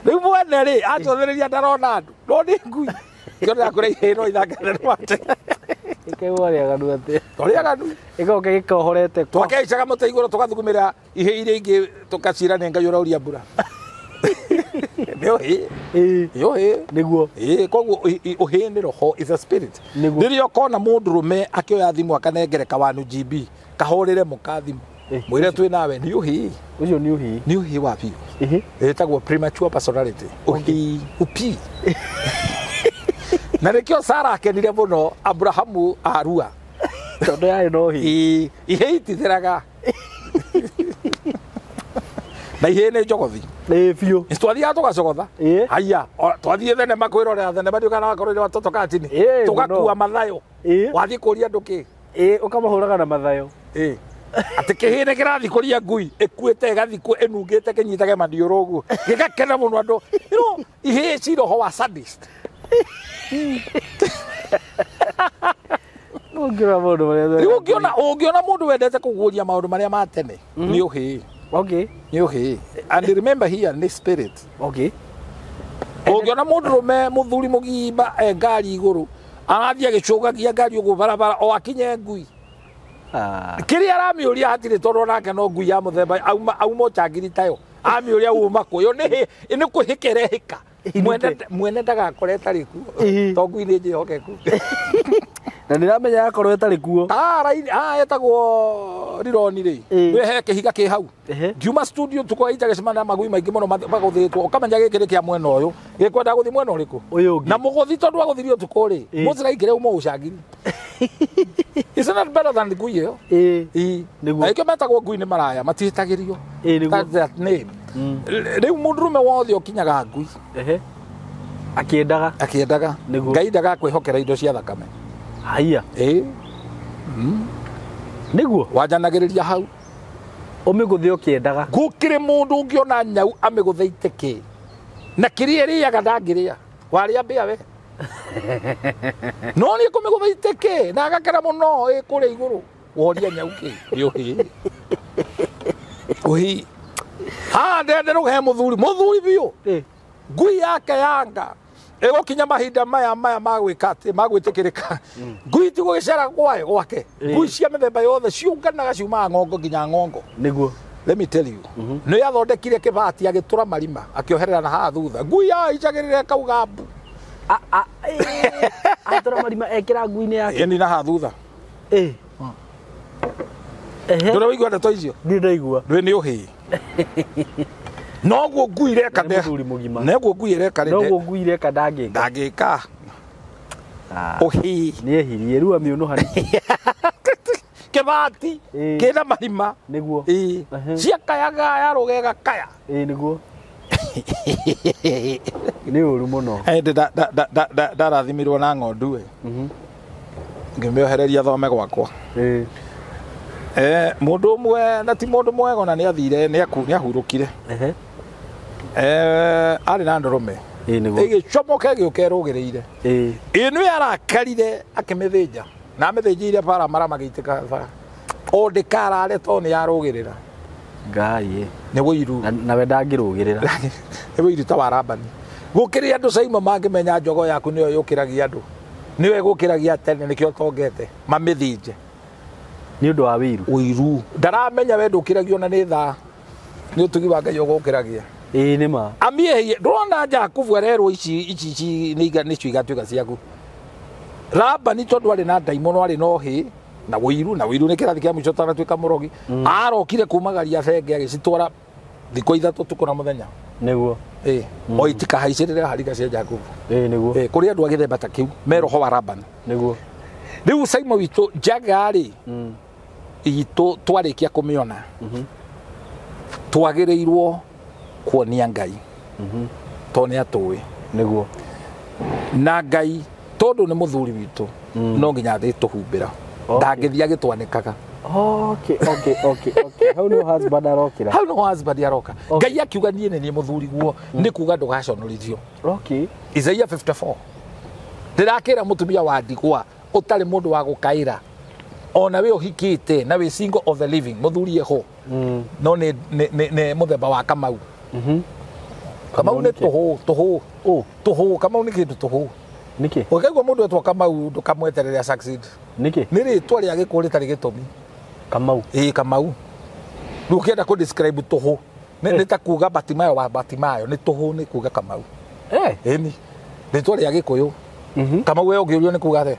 Rĩu mwene rĩ atũthĩrĩria ndarona andũ. No nĩ ngui. Kĩona kũrĩa ihĩ no ithake thenema njega. Ĩkĩgwa rĩa ganu atĩ. Rĩa ganu. Ĩgoke gĩkohorete. Twakeicaga mũtĩ igũrũ tũgathugumĩra ihĩ iria ingĩ tũkacira nĩ Ngai ũrauria mbura. Nĩguo. Koguo ũhĩ nĩ roho is a spirit. Rĩrĩa ũkona mũndũrũme akĩoya thimũ akanengereka 1 GB kahũrĩre mũkathimũ. Mwĩre twĩ nawe nĩ ũhĩ. Ũcio nĩ ũhĩ. Nĩ ũhĩ wa biũ. Ĩtagwo premature personality. Ũhĩ. Upi. Na rĩkĩo Sara akenire mũno Abrahamu arua. Tondũ yarĩ no ũhĩ. Ihĩ itithiraga. Na ihĩ nĩ njogothi. Biũ. Twathiaga tũgacogotha. Haya, twathiĩ thenema kwĩrorera thenema ndĩũkana wakorwo watoto katini. Tũgakua mathayo. Wathiĩ kũria andũ kĩ? Ũkamahũraga na mathayo. Atĩ kĩhĩ nĩ kĩrathiĩ kũria ngui ĩkuĩte ĩgathikwo ĩnungĩte kĩnyitage maniũrũ ũguo. Gĩgakena mũno andũ. Ihĩ ci roho wa sadist. Ũngĩona mũndũ wendete kũguũria maũndũ marĩa ma tene nĩ ũhĩ. Okay. Nĩ ũhĩ. And remember here nĩ spirit. Okay. Ũngĩona mũndũrũme mũthuri mũgimba ngari igũrũ arathiĩ agĩcũgagia ngari ũguo barabara o akinye ngui. Kĩrĩa aramĩũria hatirĩ tondũ onake no ngui ya mũthemba auma ũcangiri tayo. Amĩũria uma kũ yo nĩ kũhĩka ĩrehĩka. Mwene ndagakore tarĩ kuo to ngui nĩ njĩhokeku. Na ndiramenya yakorwo ĩtarĩ kuo. Etagwo Rironi rĩ. Nĩwe kĩhiga kĩ hau. Ngiuma studio tũkoita gĩcemana magui maingĩ mũno magũthĩtwo. Ũkamenya gĩkĩ nĩ kĩa mwena ũyũ. Gĩkwenda gũthiĩ mwena ũrĩkũ? Na mũgũthi tondũ agũthirio ũtukũ rĩ. Mũcira ingĩre uma ũcangiri. Isn't that better than ngui ĩyo? Nĩguo. Na ĩkĩo metagwo ngui nĩ maraya matihĩtagĩrio. That's that name. riu mundurume wothe okinyaga ngui akiendaga ngai ndagakwihokera indo cia thakame haiya niguo wanjanagiriria hau umiguthe ukiendaga gukire mundu ungiona nyau amiguthe ki na kiria iriaga ndangiria waria mbia we no ni kumiguthe ki na agakera muno kuria iguru woria nyau ki yohi ohi ndende ruhe muthuri biu ngui yake yanga egokinya mahinda maya magwika ati magwitikirika ngui ti gugicera gwake ngui cia mithemba yothe ciunganaga ciumaga ng'ongo nginya ng'ongo niguo let me tell you no yathondekire kibati agitura marima akioherera na haha thutha ngui icagirire kauga mbu atura marima ekira ngui-ini yake yani na haha thutha ndore wigua ndeto icio ndiraigua ni uhi noguo ngui ireka neguo ngui ireka ndangika uhi ni ehirie riu amiunu hani kibati kina marima niguo ciakayaga ya rugega kaya niguo ni uru muno ndarathimirwo na ng'ondu ngimiohereria thome gwakwa mundu umwe na ti mundu mwega na ni athire ni ahurukire ari na ndurume igicomoka giukerugiriire inu yarakarire akimithinja na mithinjire para mara magiitika o ndikarare to ni yarugirira ngai ni wiru na we ndangirugirira ni wiru ta warabani gukiri andu SYMO mangimenya njogo yaku niyo yukiragia andu niwe gukiragia tene nikio tongete mamithinje ni undu wa wiru ndaramenya we ndukiragio na ni tha ni utugi wa ngai ugukiragia nima amie ndona Yaku ererwo ici ni cio igatuika ciaku raba ni tondu ari na ndaimono ari no hi na wiru ni kirathi kia mwico tanatuika murogi arokire kumagaria thenge agicitwara thiko ithatu tukuna muthenya niguo o itika haicirire hariga cia Yaku niguo kuri andu agithemba ta kiu meroho wa raba niguo riu SYMO witu Njaga ri itu twarikia kumiona twagireirwo kuonia ngai to ni atui niguo na ngai tondu ni muthuri witu no nginya thi tuhumbira ndangithia agitwanikaga okay how no husband aroka ngai akiuga nie ni muthuri guo ni kuga ndugaconorithio Isaiah 54 ndirakira mutumia wa ndigwa utari mundu wa gukaira ona we uhikite na we single of the living muthuri eho no ni muthemba wa kamau kamau ni tuhu kamau ni kindu tuhu niki ukaigua mundu etwa kamau ndukamwetereria succeed niki ni ritwa ria gikuri tari gitumi kamau kamau ndu kienda ku describe tuhu ni ta kuga batimayo wa batimayo ni tuhu ni kuga kamau ni ritwa ria gikuyu kamau we ungiurio ni kuga the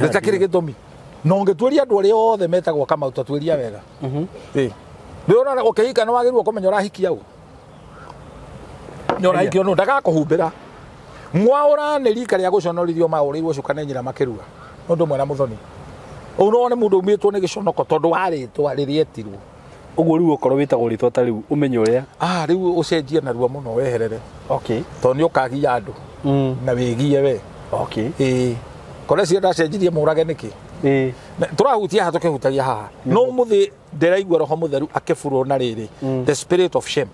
ni ta kiri gitumi no ngitweria andu aria othe metagwo kamau tatweria wega ndiona ukihika no wagirwo kumenya urahikia u nyora hikio no ndagakuhumbira mwaura ni rika ria guconorithio maurirwo cukane nyira makiruga nundu mwena muthoni uno ni mundu umitwo ni giconoko tondu waritwa ririetirwo uguo riu ukorwo witagwo ritwa ta riu umenye uria riu ucenjie na ruo muno weherere tondu ni ukagia andu na wigie we kore cia ndacenjirie murage niki turahutia hatu kihutagia haha no muthi ndiraigua roho mutheru akifurwo na riri the spirit of shame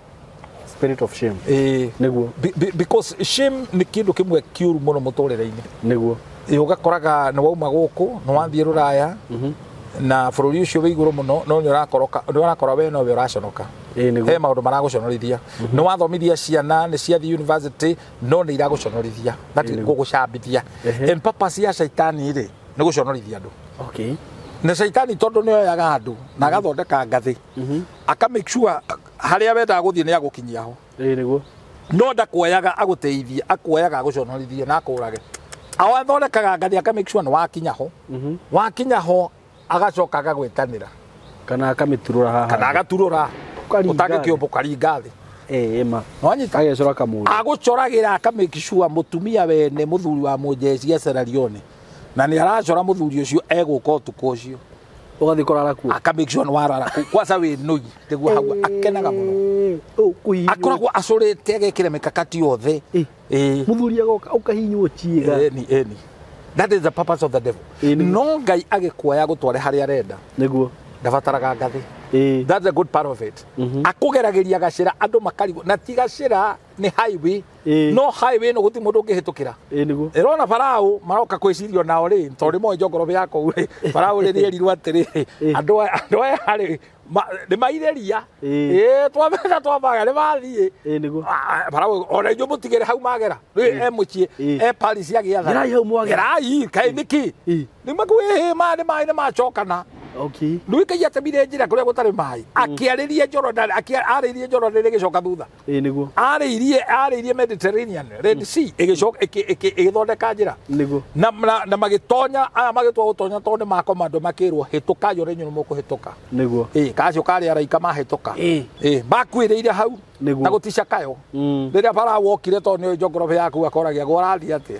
niguo because shame ni kindu kimwe kiuru muno muturire-ini niguo ugakoraga ni wauma guku ni wathie ruraya na bururi ucio wi iguru muno no ni urakora we no we uraconoka he maundu maraguconorithia ni wathomithia ciana ni ciathi university no ni iraguconorithia that gugucambithia and purpose ya Saitani ri ni guconorithia andu na Saitani tondu ni oyaga andu na agathondeka ngathi aka make sure haria wenda guthie ni agukinyia ho niguo no ndakuoyaga aguteithia akuoyaga aguconorithia na akurage awathondekaga ngathi aka make sure ni wakinya ho agacoka agagwetanira kana akamiturura haha agaturura utage kiombo karinga thi ma wanyita agecora kamuri agucoragira aka make sure mutumia wene muthuri wa mujeci ecerarione na ni aracora muthuri ucio eguka utuko ucio Ugathi kurara ku. Aka make sure warara ku. Kwanza we noi teguo hau akenaga muno. Akoragwo acorete agekire mikakati yothe. Muthuri agoka ukahinywo ciiga. Eni. That is the purpose of the devil. No Ngai agikuoya gutware haria arenda. Niguo. Ndabataraga ngathi. That's a good part of it. Akugerageria gacira andu makarigo na ti gacira ni highway. No highway no guti mundu ungihitukira. Niguo. Irona farao maroka kwicirio nao ri tori mo njogorobe yako ri farao ri rirwa atiri andu hari ni maireria twamena twabaga ni bathie niguo farao ona nyu mutigere hau magera mucie Paris yagia tha gerai hau mwagera gerai kai niki ni makwe ma ni macokana. Okay. Lui kai atemire njira kuria gutari mai. Akiaririe Jordan, aririe Jordan igicoka thutha. Niguo. Aririe Mediterranean, Red Sea igicoka igithondeka njira. Niguo. Na magitonya aya magitwa gutonya tonde makomando makirwo hituka yo renyu mukuhituka. Niguo. Kacio kari araika mahituka. Bakwiriire hau. Na gutica kayo. Riria bara wokire to ni jogorobe yaku akoragia gwarathi ati.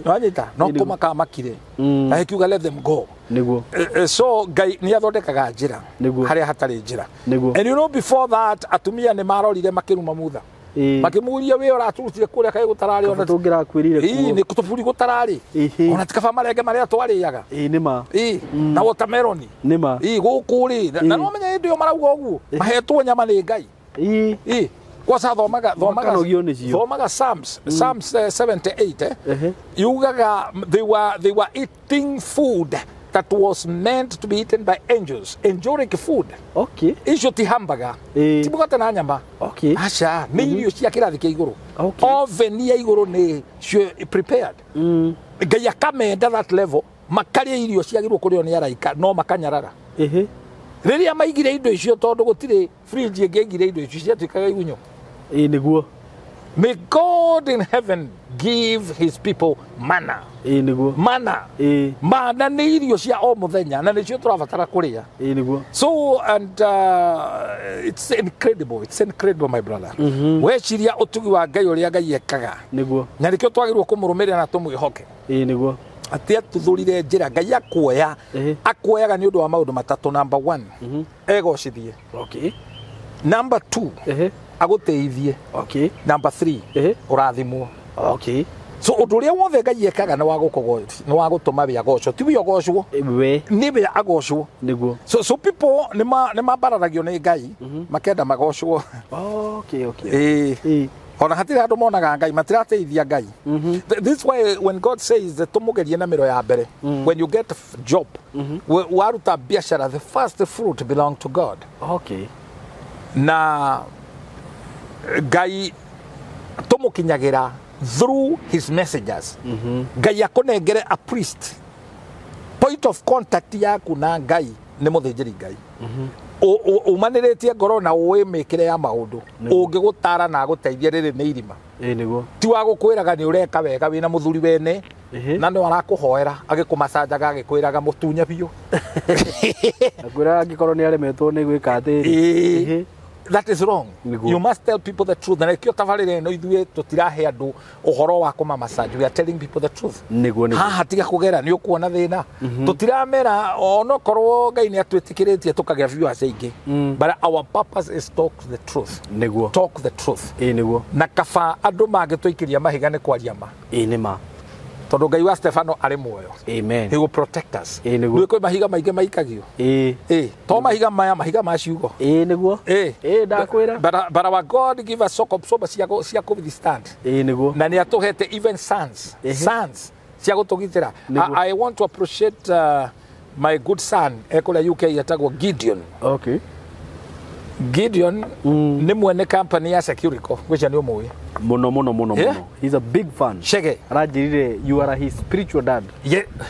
Nwanyita no kumaka makire. Na hekiuga let them go. Niguo. So Ngai ni athondekaga njira haria hatari njira. And you know before that atumia ni marorire makiruma mutha. Makimuria we uraturutire kuria kai gutarari ona tungira kwirire ku. Ni kutuburi gutarari. Ona tikaba marenge maria twariaga. Nima. Na watermelon. Nima. Gukuri. Na no menya ndio marauga uguo. Mahetwo nyama ni Ngai. Kwa sa thomaga Psalms 78 yugaga they were eating food that was meant to be eaten by angels, angelic food. Okay. Icio ti hamburger. Tibugate na nyama. Okay. Acha ni irio cia kirathi kia iguru. Oven ya iguru ni prepared. Ngai akamenda that level makaria irio ciagirwo kurio ni araika no makanyarara. Riria maigire indo icio tondu gutire fridge ingegire indo icio ciatuikaga igunyo. Niguo. May God in heaven give his people manna. Niguo. Manna. Manna ni irio cia o muthenya na nicio turabatara kuria. Niguo. So and it's incredible my brother. Weciria utugi wa Ngai uria Ngai ekaga. Niguo. Na nikio twagirwo kumurumirira na tumwihoke. Niguo. Ati atuthurire njira Ngai akuoyaga ni undu wa maundu matatu. Number 1 egocithie. Okay. Number 2 aguteithie. Okay. Number 3 urathimwo. Okay. So undu uria wothe Ngai ekaga ni wa gukugoca ni wa gutuma bia goco ti wi ogocwo ni bia agocwo. Niguo. So people ni mabararagio ni Ngai makenda magocwo. Okay. Ona hatire andu monaga Ngai matirateithia Ngai. This why when God says that tumugerie na miro ya mbere when you get a job waruta biashara the first fruit belong to God. Okay. Na Ngai tumukinyagira through his messengers. Ngai akunengere a priest. Point of contact yaku na Ngai ni muthinjiri Ngai. Umaniritie ngoro na wimikire ya maundu ungigutara na guteithia riri ni irima. Niguo. Ti wa gukwiraga ni ureka wega wina muthuri wene na no arakuhoera agikumacanjaga agikwiraga mutunya biu. Akwira angikoro ni aremetwo ni gwika atiri. That is wrong. You must tell people the truth. Na ikio tabarire no ithue tutirahe andu uhoro wa kumamacanju. We are telling people the truth. Niguo. Ha tiga kugera ni ukuona thina. Tutiramera ono korwo Ngai ni atwitikiretie tukagia viewers aingi. But our purpose is talk the truth. Niguo. Talk the truth. Niguo. Na kaba andu mangitwikiria mahiga ni kwaria ma. Nima. Tondu Ngai wa Stefano ari muoyo. Amen. He will protect us. Niguo. Ndio kwa mahiga maige maikagio. To mahiga maya mahiga maciugo. Niguo. Ndakwira. But our God give us soba cia withstand. Niguo. Na ni atuhete even sons. Sons cia gutugitira. I want to appreciate my good son ekula UK yatagwo Gideon. Okay. Gideon ni mwene company ya Securico gwicha ni umuwi. Muno. He's a big fan. Shege. Rajirire you are his spiritual dad.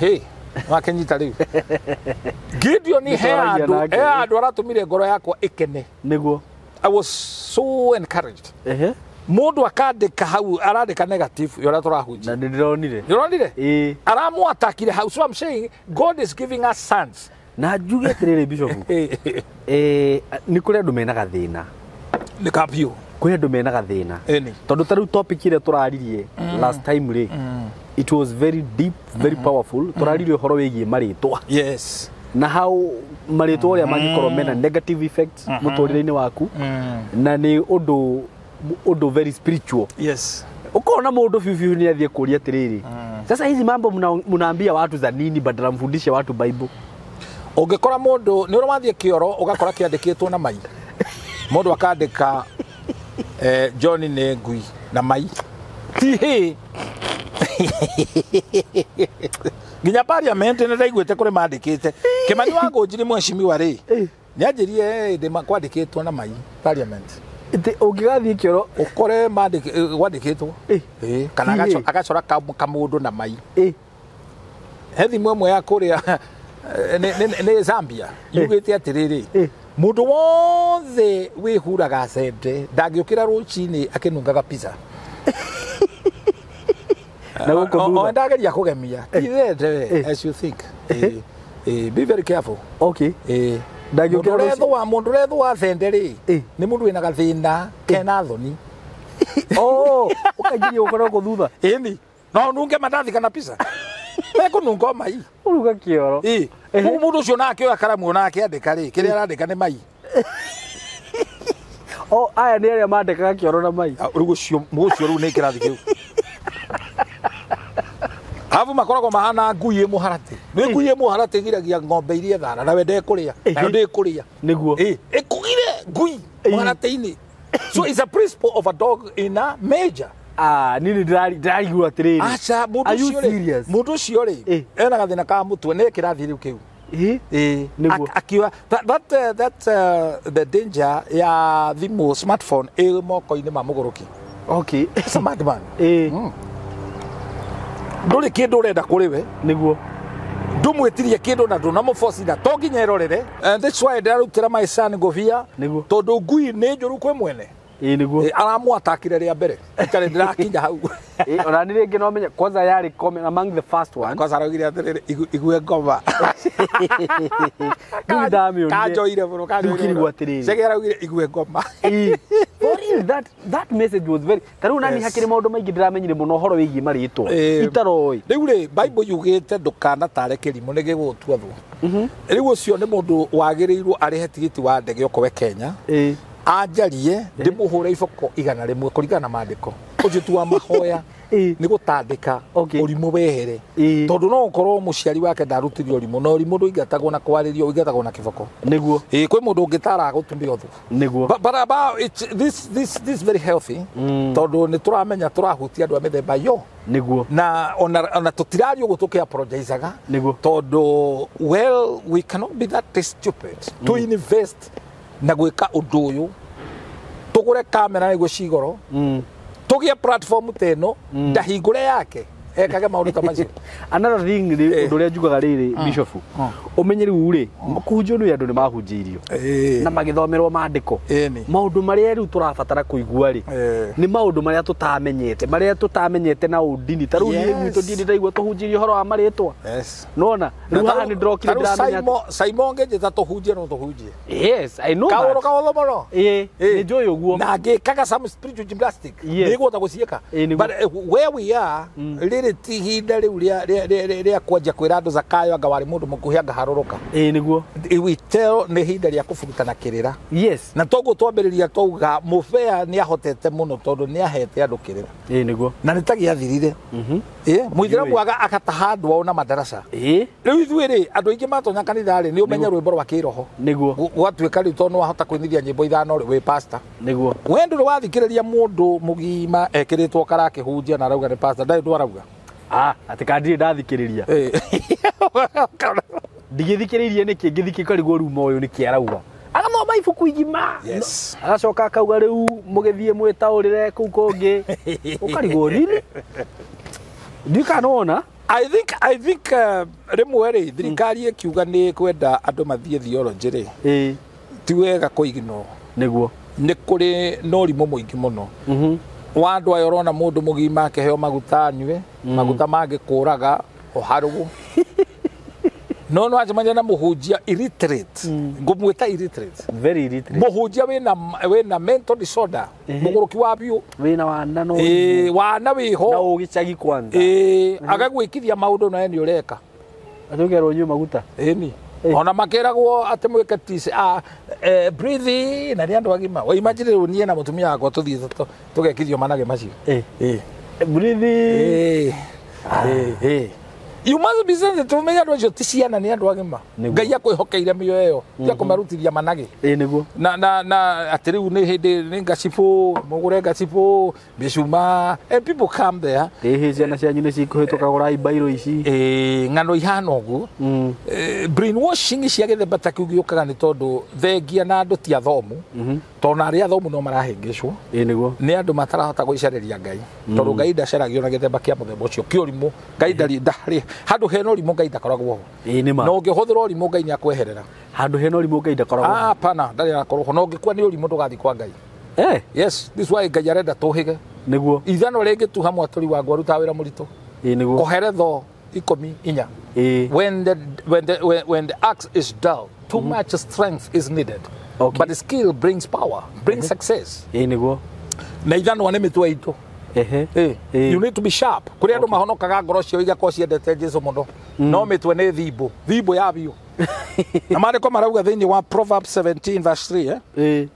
Hey. Wakenyita riu. Gideon ni andu aratumire ngoro yakwa ikene. Niguo. I was so encouraged. Mundu akandika hau arandika negative yora turahunjia. Na ndironire. Ndironire? Aramu atakire hau. So I'm saying God is giving us sons. Na juge tirire bishop. Ni kuri andu mena gathina. Ni kapio. Kuri andu mena gathina. Tondu taru topic ile turaririe last time it was very deep, very powerful. Turaririe horo wigie maritwa. Yes. na how marĩtwa ũrĩa mangĩkorwo mena negative effects mũtũrĩre-inĩ waku na nĩ ũndũ very spiritual. Yes. Ukaona mũndũ biu ni athiĩ kũria atĩrĩrĩ. Sasa hizi mambo mnaambia watu za nini badala mfundishe watu Bible? Ungekora mũndũ nĩ ũrathiĩ kĩoro ũgakora kĩandĩkĩtwo na mai. Mũndũ akandĩka John nĩ ngui na mai. Tihi. Nginya parliament nĩ ndaiguĩte kũrĩ mandĩkĩte. Kĩmani wa Ngũnjiri mheshimiwa rĩ. Nĩanjĩrie ndĩ kwandĩkĩtwo na mai parliament. Ũngĩgathiĩ kĩoro ukore kwandĩkĩtwo. Kana agacora kamũndũ na mai. He thimũ ĩmwe ya kũrĩa nĩ Zambia yugĩte atĩrĩrĩ. Mũndũ wothe wĩhuraga cende ndangĩũkĩra rũcinĩ akĩnungaga pizza. Na gũkũ ndageria kũgemia. As you think. Be very careful. Okay. Mũndũ rethwa cende rĩ nĩ mũndũ wĩna gathĩna kena thoni. Ũkagiria ũkoragwo thutha. Ĩni no nunge mandathi kana pizza. Nunga mai. Uruga kĩoro. Mũndũ ũcio nake oya karamu nake andĩka rĩ kĩrĩa arandĩka nĩ mai. Aya nĩ arĩa mandĩkaga kĩoro na mai. Rĩu ũcio rĩu nĩ kĩrathi kĩu. Hafu makoragwo mahana ngui ĩmũharatĩ. Nĩ ngui ĩmũharatĩ giragia ng'ombe iria thara na wende kũrĩa. Na ndĩ kũrĩa. Nĩguo. Ĩkugire ngui mũharatĩ-inĩ. So it's a principle of a dog in a major. Nini ndarigua atĩrĩrĩ. Acha mũndũ ũcio rĩ ena gathĩna ka mũtwe nĩ kĩrathi rĩu kĩu. Nĩguo. Akiwa that the danger ya thimũ smartphone ĩ moko-inĩ ma mũgũrũki. Okay. It's a madman. Ndũrĩ kĩndũ ũrenda kũrĩ we. Nĩguo. Ndũmwĩtirie kĩndũ na ndũnamũforce na to nginya ĩrorere. And that's why ndarutĩra my son ngũbia. Nĩguo. Tondũ ngui nĩ njũru kwĩ mwene. Nĩguo. Aramwatakire rĩa mbere. Itarĩ ndĩrakinya hau. Ona nĩ rĩngĩ no menye kwanza yarĩ comment among the first one. Kwanza araugire atĩrĩrĩ igue ngoma. Ngui ndamĩonire. Kanjoire bũrũ kanjoire atĩrĩrĩ. Cege araugire igue ngoma. For real that message was very. Tarĩu nani hakĩrĩ maũndũ maingĩ ndĩramenyire mũno ũhoro wĩgiĩ marĩtwa. Itaroĩ. Rĩu rĩ Bible yugĩte ndũkanatare kĩrimũ nĩ gĩgũtua thũ. Rĩu ũcio nĩ mũndũ wagĩrĩirwo arĩhe tigiti wa ndege ũkowe Kenya. Anjarie ndĩmũhũre iboko 100 kũringana na maandĩko. Ũcio tu wa mahoya nĩ gũtandĩka ũrimũ wehere. Tondũ no ũkorwo mũciari wake ndarutithio ũrimũ no ũrimũ ndũingatagwo na kwarĩrio ũingatagwo na kĩboko. Nĩguo. Kwĩ mũndũ ũngĩtara gũtumia ũthũ. Nĩguo. But about this very healthy. Tondũ nĩ tũramenya tũrahutia andũ a mĩthemba yo. Nĩguo. Na ona tũtirario gũtũkĩ apologizaga. Nĩguo. Tondũ well we cannot be that stupid to invest na gwĩka ũndũ ũyũ tũgũre kamera nĩguo cigoro tũgĩe platform teno ndahingũre yake ekage maũndũ ta macio. Another thing ũndũ ũrĩa njugaga rĩrĩ Bishop ũmenye rĩu rĩ kũhunjio nĩ andũ nĩ mahunjĩirio na magĩthomerwo maandĩko maũndũ marĩa rĩu tũrabatara kũigua rĩ nĩ maũndũ marĩa tũtamenyete na ũndini ta rĩu niĩ gwitũ ndini ndaigua tũhunjĩirio ũhoro wa marĩtwa nona rĩu haha nĩ ndĩrokire ndĩramenya SYMO ngĩnjĩta tũhunjie no tũhunjie. Yes I know kaũndũ kaũndũ mũno nĩ njũĩ ũguo na ngĩkaga some spiritual gymnastics nĩguo gũciĩka but where we are ti hinda riu ria kwanja kwira andu zakayo anga wari mundu mukuhi anga haruruka niguo iwitero ni hinda ria kufurutana kirira. Yes na toguo twambiriria twauga mufea ni ahotete muno tondu ni ahete andu kirira niguo na ni tagiathirire muithiramu akataha andu ona madarasa riu ithuiri andu aingi matonya kanitha ri ni umenya rwimbo rwa kiroho niguo gwatuika riu tondu wahota kwinithia nyimbo ithano ri wi pastor niguo wendu wathikiriria mundu mugima ekiritwo karakihunjia na arauga ni pastor ndai ndwarauga atikandire ndathikiriria ndigithikiririe niki ngithikirigwo ru moyo niki arauga agathoma ibuku igima agacoka akauga riu mugithie mwitaurire kuu kungi ukarigwo riri ndikanona. I think rimwe ri thirikari ikiuga ni kwenda andu mathie theology ri ti wega kuigino niguo ni kuri norimu muingi muno wandu ayo rona mundu mugima akeheo maguta nywe maguta mangikuraga oharugu no ajamanya na muhunjia illiterate ngumwita illiterate very illiterate muhunjia wina mental disorder muguruki wa biu wina wana no wana wiho na ugicagi kwanza agagwikithia maundu na ni ureka atugerwo nyu maguta ni ona makeragwo ati mwike tisi breathe na ndio agima wa imagine unie na mutumia wako tuthie tugekithio manage macio breathe you must be sensitive to me ando ticiana ni andu agima ngai akwihokeire mio yo ya kumarutithia manage niguo na atiriu ni hindi ni ngacipo mugure ngacipo bicuma and people come there ciana cianyu ni cikuhituka gura ibairo ici ngano ihana ugu brainwashing cia githemba ta kiu giukaga ni tondu thengia na andu ti athomu tona ari athomu no marahingicwo niguo ni andu matarahota guicereria ngai tondu ngai ndaceragio na githemba kia muthemba ucio kiurimu ngai ndari handu hena urimu ngai ndakoragwo no ngihuthira urimu ngai ni akweherera handu hena urimu ngai ndakoragwo pana ndari akorwo no ngikwa ni urimu ndugathi kwa ngai yes this why ngai arenda tuhige niguo ithano ringi tu hamwe aturi wa ngwaru ta wira muritu niguo koheretho 14 when the axe is dull too much strength is needed but the skill brings power brings success niguo na ithano ne mitwe itu you need to be sharp kuri andu mahonokaga ngoro cio igako ciendete Jesu muno no mitwe ne thibo ya bio na mariko marauga thiini wa Proverbs 17 verse 3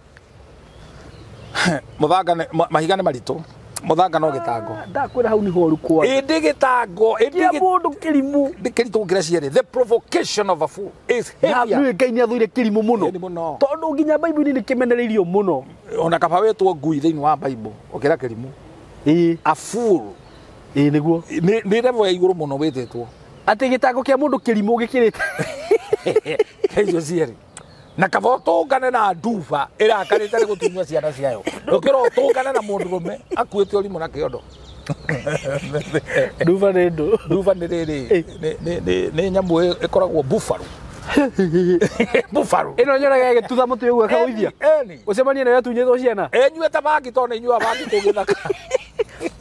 muthanga mahiga ne maritu muthanga no gitango ndakwira hau ni horu kwa indi gitango indi mundu kirimu ndikiritu ngira ciere the provocation of a fool is heavier na ngai ni athuire kirimu muno tondu nginya Bible ni kimenereirio muno ona kaba wetwo ngui thiini wa Bible okira kirimu a fool niguo ni revo ya iguru muno wethetwo ati gitango kia mundu kirimu gikirite hejo ciere na kaba tungane na nduba irakarite ni gutunywa ciana ciayo ukira tungane na mundu rume akuite urimu na kiondo nduba ni riri ni nyamu ikoragwo buffalo buffalo ino nyoraga gitutha mutu yogu akagoithia ucemania nayo tunyetwo ciana nyuete bangi tone inyua bangi kugithaka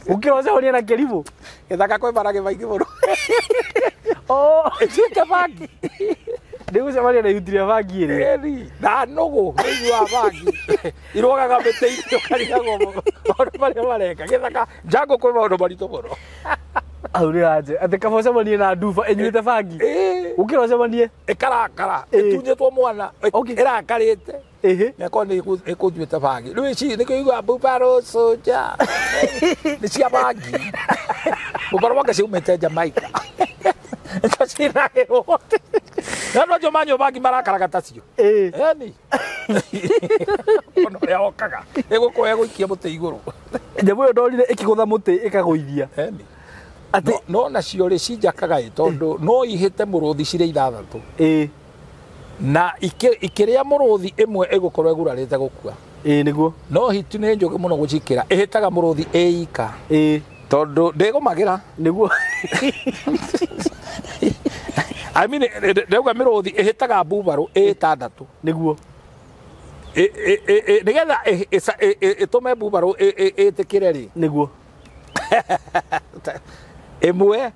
ukira ucemania na kirimu githaka kwe barage baingi muno nyuete bangi ndigucemania na yutiria bangi iri na nugu inyua bangi irogaga mite ukarigago maundu maria mareka githaka njango kwe maundu maritu muno aure aje ati kaba ucemanie na nduba enyuite bangi ukira ucemanie ikarakara tunyetwo mwana irakarite nako ni ikunyuite bangi riu ici ni kuigua buffalo soldier ni cia bangi buffalo wake ciumite Jamaica Kaciragirwo no jomanyo bangi marakaraga tacio ni ono ya okaga eguko eguikia muti iguru nyamu yo ndorire ikigutha muti ikagoithia ni ati no nacio ri cinjakaga tondu no ihite muruthi cire ithathatu na ikiria muruthi imwe egukorwo egurarite gukua niguo no hitu ni njoge muno gucikira ihitaga muruthi eika tondu ndigumagira niguo I mean ndauga miruthi ihitaga buffalo itandatu niguo nigetha itume buffalo itikire ri niguo imwe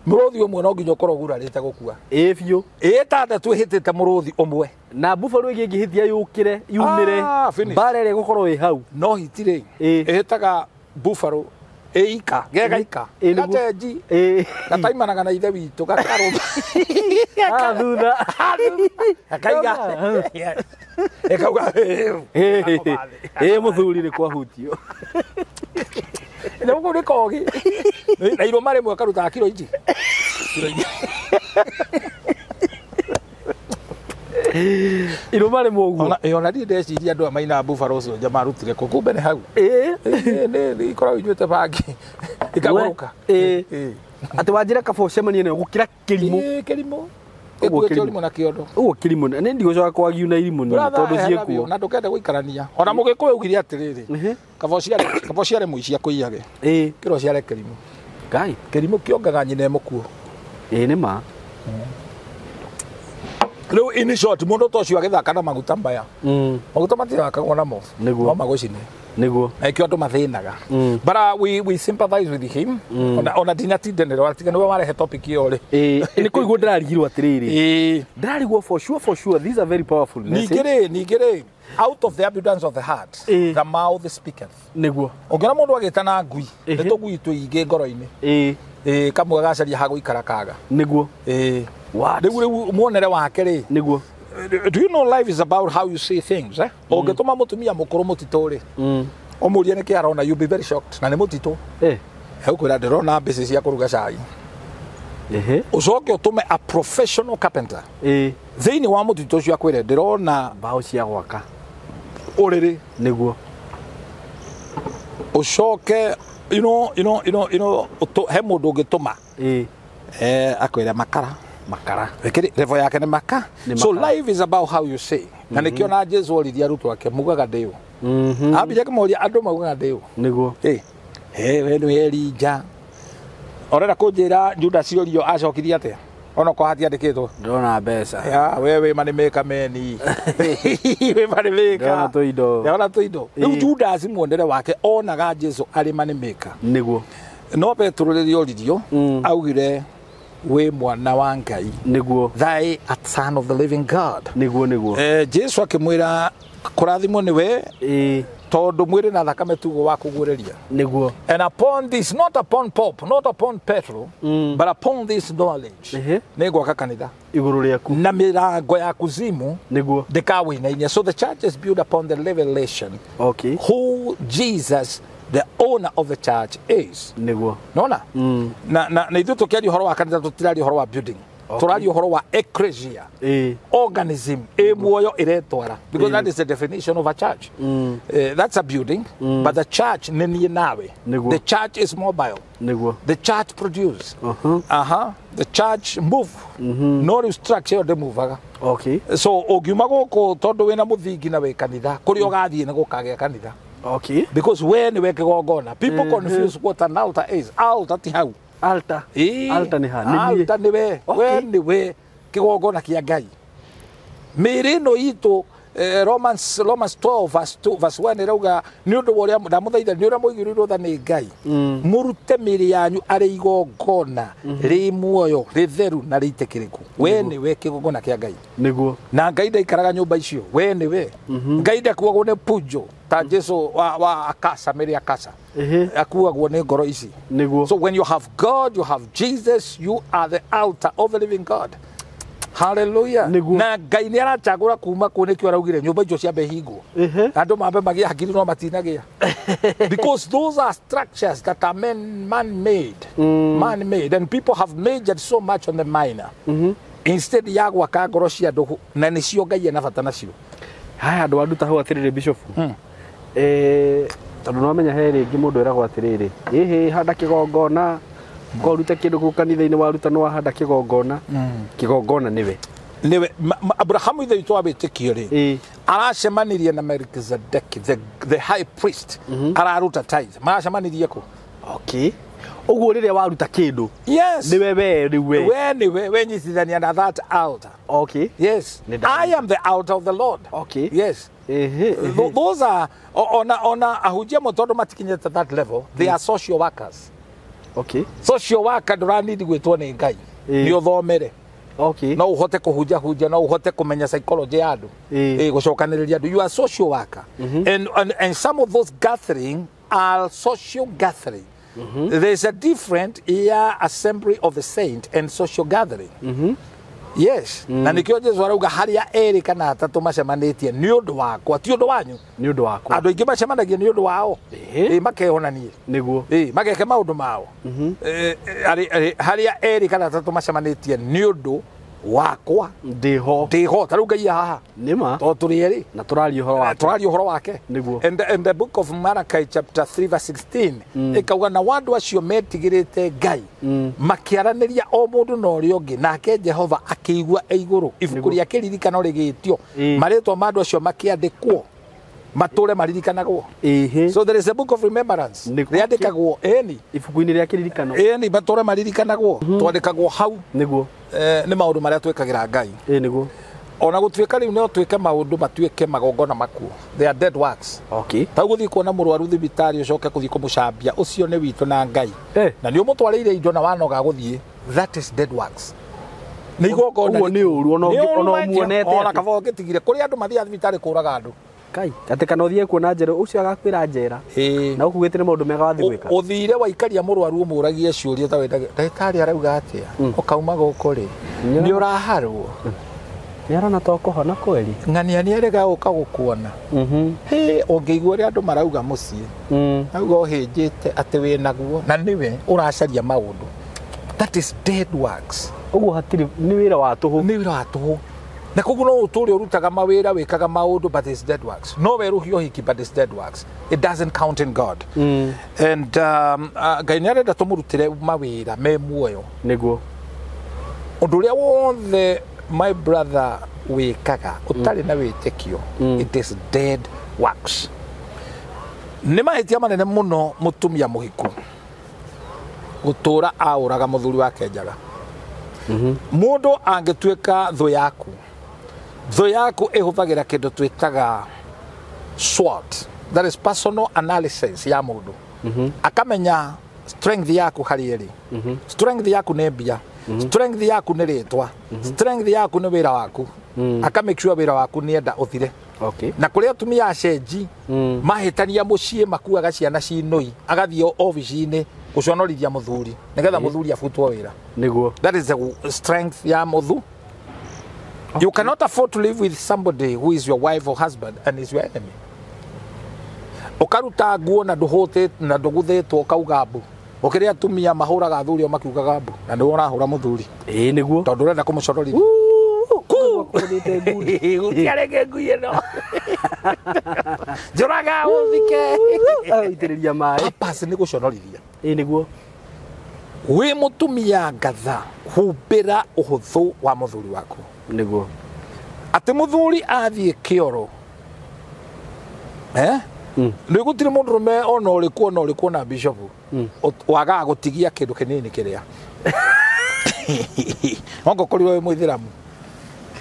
muruthi umwe no nginya ukorwo gurarite gukua biu itandatu ihitite muruthi umwe na buffalo igi ngihithia yukire yumire barere gukorwo wi hau no hitire ihitaga buffalo eika gegaika gateji gataimanaga na ithe witu gakaruma thutha akaiga ekauga muthuri ni kwahutio na uko nikogi na iro mare mwe karuta kilo inji iro mare mwoguo ona ndi ndeciria andu amaina buffalo ucio nja marutire ko kumbe ne hau ni ikorwo inyuete bangi ikaguruka ati wanjira kabo cemanie nayo gukira kirimu kirimu na kiondo uguo kirimu ni ndigũcoka kwagiu na irimu ni tondu ciekuo na ndukende guikarania ona mugikuyu ugire atiriri kabo ciare muicia kuiyage kiro ciare kirimu ngai kirimu kiongaga nyine mukuo ni ma riu in short mundu tocio agithaka na maguta mbaya maguta matiraka namo no magocine niguo aikio andu mathinaga but we sympathize with him ona dinatindene atiga niwe warehe topic iyo ri ni kuigua ndarigirwo atiriri ndarigwo for sure these are very powerful message nigire out of the abundance of the heart the mouth speaketh niguo ongera mundu agitana ngui nitugui tuinge ngoro-ini kamwe gacaria ha guikara kaga niguo What? Riu muonere wake ri. Niguo. Do you know life is about how you see things, eh? Ongituma mutumia mukuru mutito ri. Omurie niki arona, you be very shocked. Na ni mutito. Haukwira ndirona mbici cia kuruga cai. Ucoke utume a professional carpenter. Thiini wa mutito ucio akwire ndirona mbao cia gwaka. Uriri. Niguo. Ucoke he mundu ungituma. Akwire makara. Makara. Level yake ni maka. So life is about how you say. Na nikiona Jesu oriria rutu wake mugaga ndio. Abije kimoria andu maugaga ndio. Niguo. We ni Elija. Orera kunjira Judas orio acokirie atia. Ona ko hati andikitwo. Ndona mbeca. Ya we money maker meni. We money maker. Ndona tuindo. Ndona tuindo. Riu Judas muondere wake onaga Jesu ari money maker. Niguo. No Petro riri oririo augire we mwana wa Ngai. Niguo. Thy art son of the living God. Niguo. Jesu akimwira kurathimo ni we. Tondu mwiri na thakame tugo wa kuguriria. Niguo. And upon this, not upon Pope, not upon Petro, but upon this knowledge. Negwaka kanitha. Iguru riaku. Na mirango ya kuzimu. Niguo. Ndikawinainia. So the church is built upon the revelation. Okay. Who Jesus, the owner of the church, is. Niguo. Nona? Na ithu tukiaria uhoro wa kanitha tutiraria uhoro wa building. Turaria uhoro wa ecclesia. Organism. Muoyo iretwara. Because that is the definition of a church. That's a building. But the church ni nie nawe. The church is mobile. Niguo. The church produce. The church move. No restructure the move. Okay. So ogiuma goko tondu wina muthingi na we kanitha kuri ugathie ni gukagea kanitha. Okay. Because when we kigongona, people confuse what an altar is. Altar ti hau. Altar. Altar ni ha. Altar ni we. When ni we kigongona kia Ngai. Miri no itu Romans 12 verse 1 irauga ni undu woria ndamuthaitha ni uria muigirirwo tha ni Ngai. Murute miri yanyu ari igongona ri muoyo ri theru na riitikiriku. We ni we kigongona kia Ngai. Niguo. Na Ngai ndaikaraga nyumba icio. We ni we. Ngai ndakuagwo ni pujo. Ta Jesu wa akasa miri akasa. Akuagwo ni ngoro ici. Niguo. So when you have God, you have Jesus, you are the altar of the living God. Hallelujah. Na Ngai ni arachagura kuma kuonekio araugire nyumba icio cia behingo. Andu mambe magia hakiri no matinagia. Because those are structures that are man-made. Man-made. And people have majored so much on the minor. Instead ya gwaka ngoro cia andu na nicio Ngai ena bata nacio. Haya andu andu tahu atirire bishop. Tondu no menya he ringi mundu eragwo atirire. Handa kigongona Korute kindu ku kanitha-ini waruta no wahanda kigongona. Kigongona niwe. Abraham ithe witũ abĩtĩkio rĩ aracemanirie na Melchizedek the high priest araruta tithe maracemanirie kũ. Okay. Uguo riria waruta kindu. Yes. Niwe we riwe. We niwe wenyitithania na that altar. Okay. Yes. I am the altar of the Lord. Okay. Yes. Those are ona ahujia motondo matikinyete that level. They are social workers. Okay. Social worker ndurani gwitwo ni Ngai. Ni uthomere. Okay. No uhote kuhunja no uhote kumenya psychology ya andu. Gucokaniriria andu. You are social worker. And some of those gathering are social gathering. There's a different assembly of the saint and social gathering. Yes. Na nikio Jesu arauga haria eri kana atatu macemanitie ni undu wakwa ti undu wanyu. Ni undu wakwa. Andu ingi macemanagia ni undu wao. Makehonanie. Niguo. Mageke maundu mao. Haria eri kana atatu macemanitie ni undu wakwa. Ndiho tarau Ngai haha. Nima. To turieri na turari uhoro wake. Niguo. And the book of Malachi chapter 3 verse 16 ikauga na wandu acio metigirite Ngai makiaraniria o mundu no ri ongi nake Jehova akiigua iguru ibuku ria kiririkano rigitio maritwa mandu acio makiandikwo mature maririkanagwo. So there is a book of remembrance. Riandikagwo ibuku-ini ria kiririkano. Mature maririkanagwo twandikagwo hau. Niguo. Ni maundu maria twikagira Ngai. Niguo. Ona gutwika riu no twike maundu matuike magongona makuo. They are dead works. Okay. Ta guthii kuona murwaru thibitari ucoke kuthii kumucambia ucio ni witu na Ngai. Na ni umutwariire indo na wanoga guthii. That is dead works. Ni igongona. Uguo ni uru ona muonete. Ona kabo gitigire kuri andu mathia thibitari kuraga andu. Kai, ati kana uthie kuona njera ucio agakwira njera. Na ukugite ni maundu mega wathi gwika. Uthire waikaria murwaru umuragie ciuria ta wenda ndagitari arauga atia. Ukaumaga ukuri. Ni uraharwo. Ni arana to kuhona kweli. Ng'ania ni erega uka gukuona. Ungeigua ria andu marauga mucii. Auga uhinjite ati winaguo na niwe uracaria maundu. That is dead works. Uguo hatiri ni wira wa tuhu. Ni wira wa tuhu. Na koguo no uturi urutaga mawira wikaga maundu but it's dead works. No weruhio hiki but it's dead works. It doesn't count in God. And Ngai ni arenda tumurutire mawira me muoyo. Niguo. Undu uria wothe my brother wikaga utari na witikio. It is dead works. Ni mahitia manene muno mutumia muhiku. Gutura auraga muthuri wake Njaga. Mundu angetuika thu yaku. Thu yaku ihuthagira kindu twitaga SWOT. That is personal analysis ya mundu. Akamenya strength yaku hari eri. Strength yaku ne mbia. Strength yaku ne ritwa. Strength yaku ne wira waku. Akamake sure wira waku ni enda uthire. Okay. Na kuria atumia acenji mahitania mucii makuaga ciana cinoi agathio office-ini guconorithia muthuri nigetha muthuri afutwo wira. Niguo. That is the strength ya muthu. You cannot afford to live with somebody who is your wife or husband and is your enemy. Ukaruta nguo na nduhuti na nduguthetwo ukauga mbu. Ukiria atumia mahuraga athuri o makiugaga mbu na ndu urahura muthuri. Niguo. Tondu urenda kumuconorithia. Utiarege nguye no. Joraga uthike. Itiriria mai. Purpose ni guconorithia. Niguo. We mutumia ngatha humbira uhuthu wa muthuri waku. Niguo. Ati muthuri athie kioro. Ndio gutire mundu rume ona uriku na bishop. Waga gutigia kindu kinini kiria. Ongo kuri we muithiramu.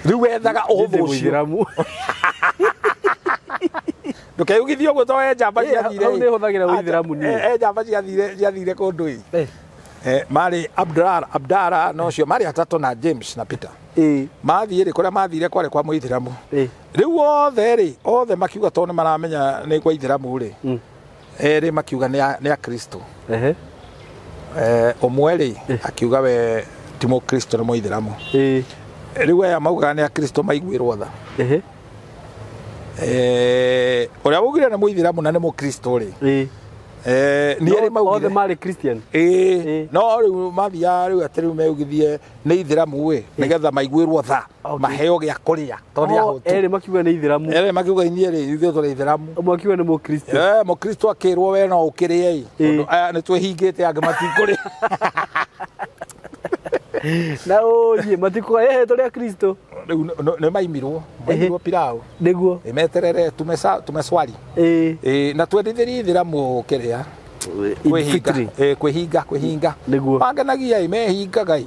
Riu wethaga uhuthu ucio. Ndukeyugithio gutwa njamba ciathire. Au ni huthagira withiramu ni. Njamba ciathire kundu i. Mari Abdara no cio mari atatu na James na Peter. Mathire kuria mathire kware kwa muithiramu. Riu othe makiuga to ne maramenya ni kwa ithiramu ri. Eri makiuga ni a Kristo. Omwe akiuga we timo Kristo na muithiramu. Riu aya mauga ni a Kristo maiguirwo tha. Oria wugire na muithiramu na ni mu Kristo ri. Ni eri maugire othe mari Christian. No riu mathia riu atiriu meugithie ni ithiramu we nigetha maiguirwo tha maheo gia kuria to ni ahutu. Eri makiuga ni ithiramu. Eri makiuga ni eri ithuĩ tũrĩ ithiramu. Makiuga ni mu Kristo. Mu Kristo akirwo we no ukirie tondu aya ni twihingite ange matikuri. Na oye matikuga tũrĩ a Kristo. Ne maimirwo pilau. Niguo. Meterere tumeswali. Na twendithĩrie ithiramu kiria kwihinga niguo mangenagia imehingaga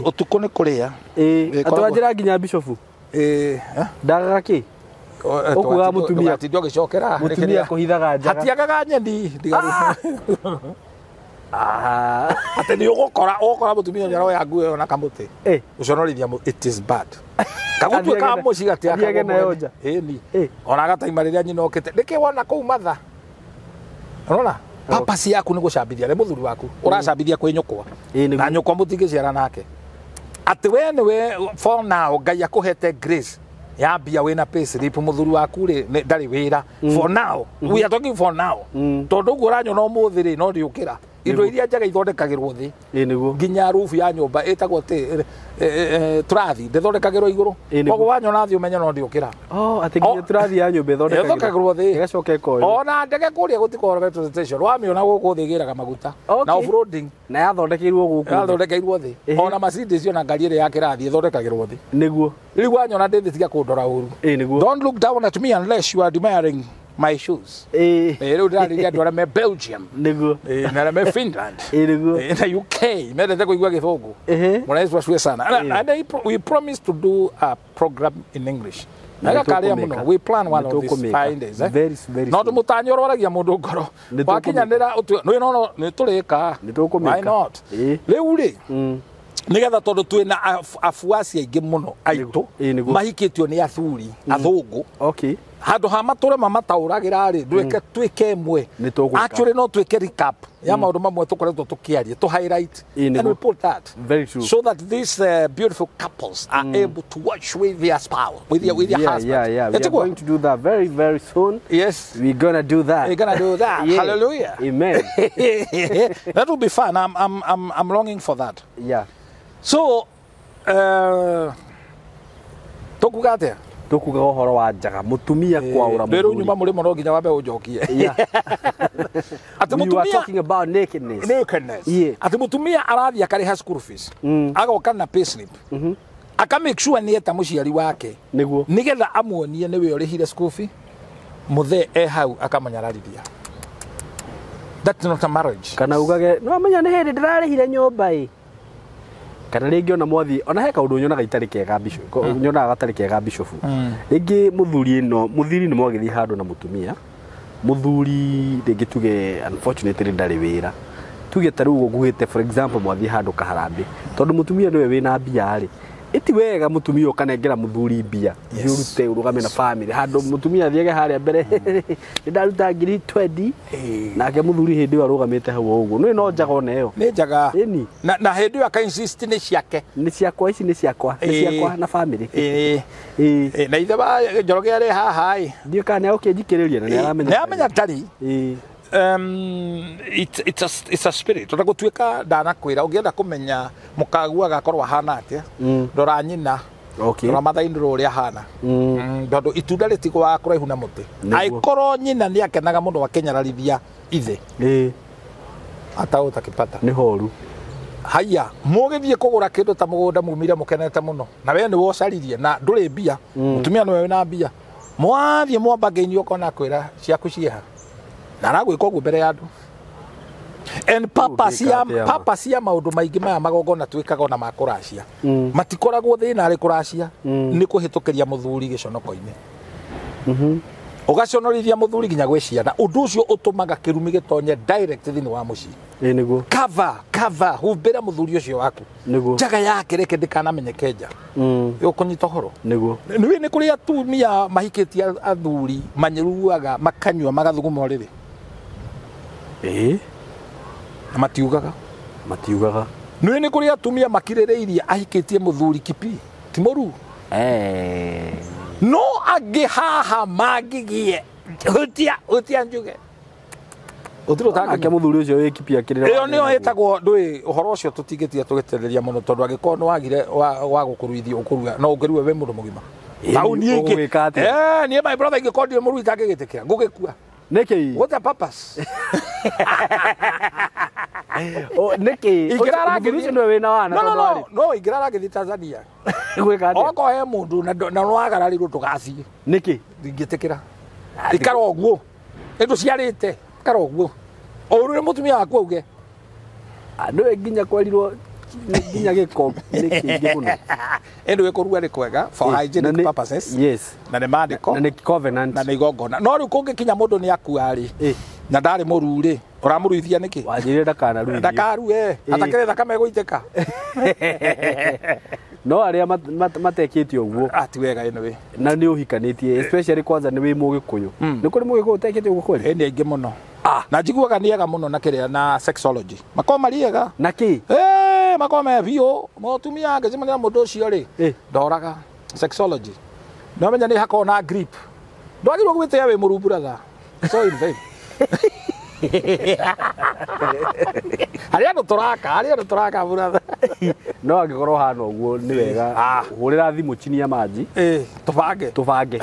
utuku ni kuria atwanjira nginya bishop ndagaga ki okuga mutumia atindio gicokera mutumia kuhithaga Njaga hatiagaga nyendi ndigaru ate ni ukora mutumia nyaro ya nguo na kamuti uconorithia it is bad kagutuika mucigati akaga nayo nja ni ona gataima riria nyina okete ndike wona kuu matha unaona purpose yaku ni gucambithia re muthuri waku uracambithia kwi nyukwa na nyukwa mutingiciara nake ati we ni we for now Ngai akuhete grace ya bia wina payslip muthuri waku ri ndari wira for now we are talking for now tondu guo ranyona umuthi ri no ndiukira indo iria Njaga ithondekagirwo thi niguo nginya rufu ya nyumba itagwo turathi ndithondekagirwo iguru koguo wanyona thi umenya no ndiukira ati nginya turathi ya nyumba ithondekagirwo thi igacoka ikoyo ona ndege kuria gutiko petrol station wamiona guku thi giraga maguta na offroading na yathondekeirwo guku yathondekeirwo thi ona Mercedes ona ngari ire ya kirathi ithondekagirwo thi niguo riu wanyona ndithitiga kundora uru niguo don't look down at me unless you are admiring my shoes riu ndariria ndwara me Belgium niguo na me Finland niguo na UK mendete kuigua githungu muraiswa shwe sana and we promise to do a program in English nagakaria muno we plan one of these 5 days very no tumutanyo roragia mundu ngoro wakinyanira no ni turika why not riu ri nigetha tondu twina afuasi aingi muno aitu mahikitio ni athuri athungu handu ha mature mamatauragira ri ndweke twike mwe actually no twike recap ya maundu mamwe tukoretwo tukiaria to highlight and we put that very true so that these beautiful couples are able to watch with their spouse with their husband. Yeah we are going to do that very very soon. Yes, we're gonna do that. Yeah. Hallelujah, amen. That will be fun. I'm longing for that. Yeah, so tukugate tukuga uhoro wa Njaga mutumia kwaura muthuri nyuma muri moro nginya wambe ujokie ati mutumia we are talking about nakedness. Yeah, ati mutumia arathi akariha school fees agoka na payslip aka make sure ni eta muciari wake niguo nigetha amuonie niwe urihire school fee muthe hau akamanyararithia. That's not a marriage. Kana ugage no amenya ni hindi ndirarihire nyumba kana ringi ona mwathi ona he kaundu nyonaga itari kega bishop nyonaga gatari kega bishop ringi muthuri ni mwagithi handu na mutumia muthuri ringi tuge unfortunately ndari wira tuge taru guguhite for example mwathi handu kaharambi tondu mutumia niwe wina mbia ri iti wega mutumia ukanengera muthuri mbia yurute urugame na family handu mutumia thiege haria mbere ndaruta ngiri 20 nake muthuri hindi arugamite hau uguo no Njaga ona iyo ni Njaga na hindi aka insist ni ciake ni ciakwa ici ni ciakwa na family na ithe ba Njoroge ari haha ndio kana ukijikiriria na niamenya tari it's a spirit tutagutuika ndanakwira ungienda kumenya mukagu agakorwa hana atia ndora nyina ndora mathainduro uria hana ndondo itunda ritigwa kuraihu na muti aikorwo nyina ni akenaga mundu akenyararithia ithe ata utakipata ni horu haya mugithie kugura kindu ta mugunda mumire mukenete muno na we ni wocaririe na nduri mbia mutumia no we na mbia mwathie mwamba ngeini ukona kwira ciaku cieha na ragwika uguo mbere ya andu and papa cia maundu maingi maya magongona twikaga ona makuracia matikoragwo thina ari kuracia ni kuhitukiria muthuri giconoko-ini ugaconorithia muthuri nginya gwi ciana undu ucio utumaga kirumi gitonye direct thini wa mucii niguo cover humbira muthuri ucio waku Njaga yake reke ndikanamenyeke nja ukunyita horo niguo ni kuri atumia mahikitie athuri manyiruaga makanyua magathuguma uriri na matiugaga ni kuri atumia makirireirie ahikitie muthuri kipi timoru no agi haha magigie hutia njuge utiro taka muthuri ucio wi kipi akirira iyo niyo hetagwo ndui uhoro ucio tutingitia tugetereria muno tondu agiko no wagire wa gukuruithio ukuruga no ukirua we mundu mugima tauni ingi nie my brother ingikondi muru itagigitikira ngugikua Niki what a purpose Niki igirara ngithi no wina wana no igirara ngithi Tanzania gwika ati oko he mundu na no agararirwo tugaci niki ndingitikira ikaro guo endu ciarite ikaro guo orure mutumia waku auge no nginya kwarirwo nginya giko niki muno endu wekuruga ni kwega for hygienic purposes yes na ne mandiko na ne covenant na ne igongona no ri kungikinya mundu ni akuari na ndari mururi uramuruithia niki wajire ndakaru atakire thakame guiteka no aria matekitio uguo ati wega ino we na ni uhikanitie especially kwanza ni wi mugikuyu ni kuri mugikuyu utekitio uguo kweli ni aingi muno na njiguaga ni ega muno na kiria na sexology mako mariega na ki makome bio mutumia ngecimania mundu ucio ri ndoraga sexology no menya ni hakona grip ndwagirwo gwitia we murumbura so in vain Aria ndo turaka brother no angikorwo hana uguo ni wega hurira thimu chini ya maji tubange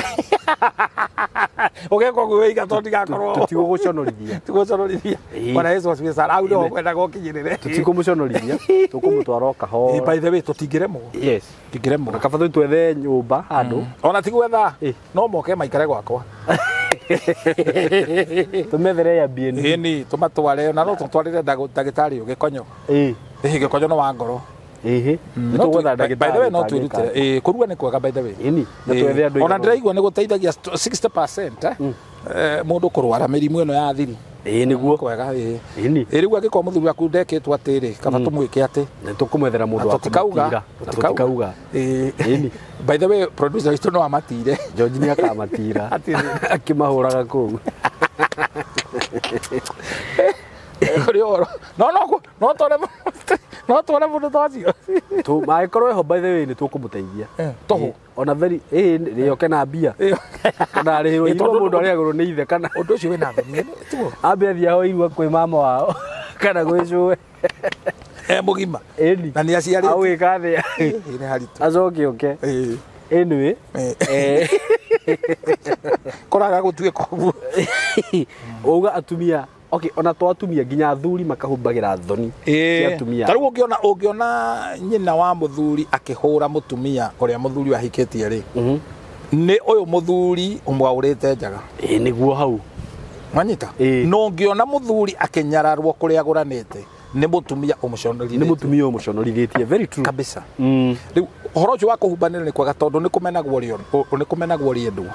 ugeko gwiga to ndigakorwo tiguguconorithia bwana Yesu asifiwe sana au ndo kwenda gokinyirire tutikumushonorithia tukumutwara kaho by the way tutingiremo yes tingiremo na kabatho twethe nyumba handu ona tigwetha no moke maikare gwakwa tumethere ya BNB ni tumatware na no tutwarire ndagitari ugikonyo gikonyo no wa ngoro nitugwetha ndagitari by the way no twirutire kuruga ni kwega by the way twethe andu ona ndiraigua ni guteithagia 60% mundu kurwara mirimu ino ya thiri niguo kwega riu agikwa muthuri waku ndeketwo atiri kaba tumwike ati tukumwethera mundu wa tutikauga By the way, producer witũ no amatire. George nĩ akamatira akĩmahũraga kũu. No tore mũndũ tocio. Mangĩkorwo eho by the way nĩ tũkũmũteithia. Tũhũ. Ona very rĩoke na mbia. Kana arĩhĩrwo irua mũndũ arĩagũrwo nĩ ithe kana. Ũndũ ũcio wĩna thoni. Ambe athiĩ aho irua kwĩ mama wao kana gwĩ cũwe. Mũgima. Na nĩ aciarĩte. Awĩka thĩ. Nĩ haritũ. Acoke oke. Anyway. Koraga gũtuĩka ũguo. Uga atumia. Okay, ona to atumia nginya athuri makahumbagĩra thoni cia atumia. Tarĩu ũngĩona nyina wa mũthuri akĩhũra mũtumia ũrĩa mũthuri ahikĩtie rĩ. Nĩ ũyũ mũthuri ũmwaũrĩte njaga. Nĩguo hau. Manyita. No ũngĩona mũthuri akĩnyararwo kũrĩa agũranĩte nĩ mũtumia ũmũconorithĩtie. Nĩ mũtumia ũmũconorithĩtie. Very true. Kabisa. Rĩu ũhoro ũcio wa kũhumbanĩra nĩ kwega tondũ nĩ kũmenagwo rĩendwo.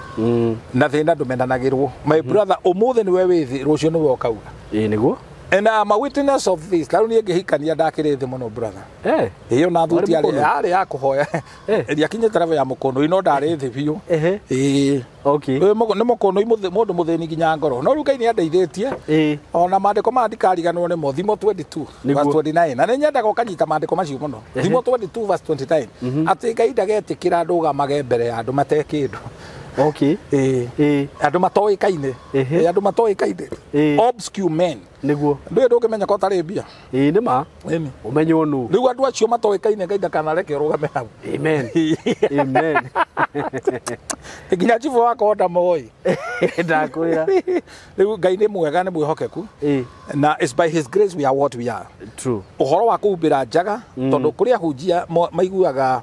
Na thĩna ndũmenanagĩrwo. My brother, ũmũthĩ nĩwe wĩ thĩ, rũciũ nĩwe ũkauga. Nĩguo. And I'm a witness of this. Tarĩu niĩ ngĩhikania ndakĩrĩ thĩ mũno brother. Ona thuti arĩ ya kũhoya. Ndiakinyĩte level ya mũkũnũ no ndarĩ thĩ biũ. Okay. Nĩ mũkũnũ mũndũ mũthĩni nginya ngoro. No rĩu Ngai nĩ andeithĩtie. Ona maandĩko ma ndikariganĩrwo nĩmo Thimo 22 verse 29. Na nĩ nyendaga ũkanyita maandĩko macio mũno. Thimo 22 verse 29. Atĩ Ngai ndagetĩkĩra ndũgamage mbere ya andũ matekĩndũ. Okay. Andũ matoĩkaine. Andũ matoĩkaine. Obscure men. Nĩguo. Ndũĩ ndũngĩmenya ko tarĩ mbia. Nĩ ma. Ũmenyo nũ. Rĩu andũ acio matoĩkaine Ngai ndakanareke ũrũgame hau. Amen. Amen. Nginya chifu wako ndamoĩ. Ndakwĩra. Rĩu Ngai nĩ mwega nĩ mwĩhokeku. Na it's by his grace we are what we are. True. Ũhoro wa kũhumbĩra njaga tondũ kũrĩa hunjia maiguaga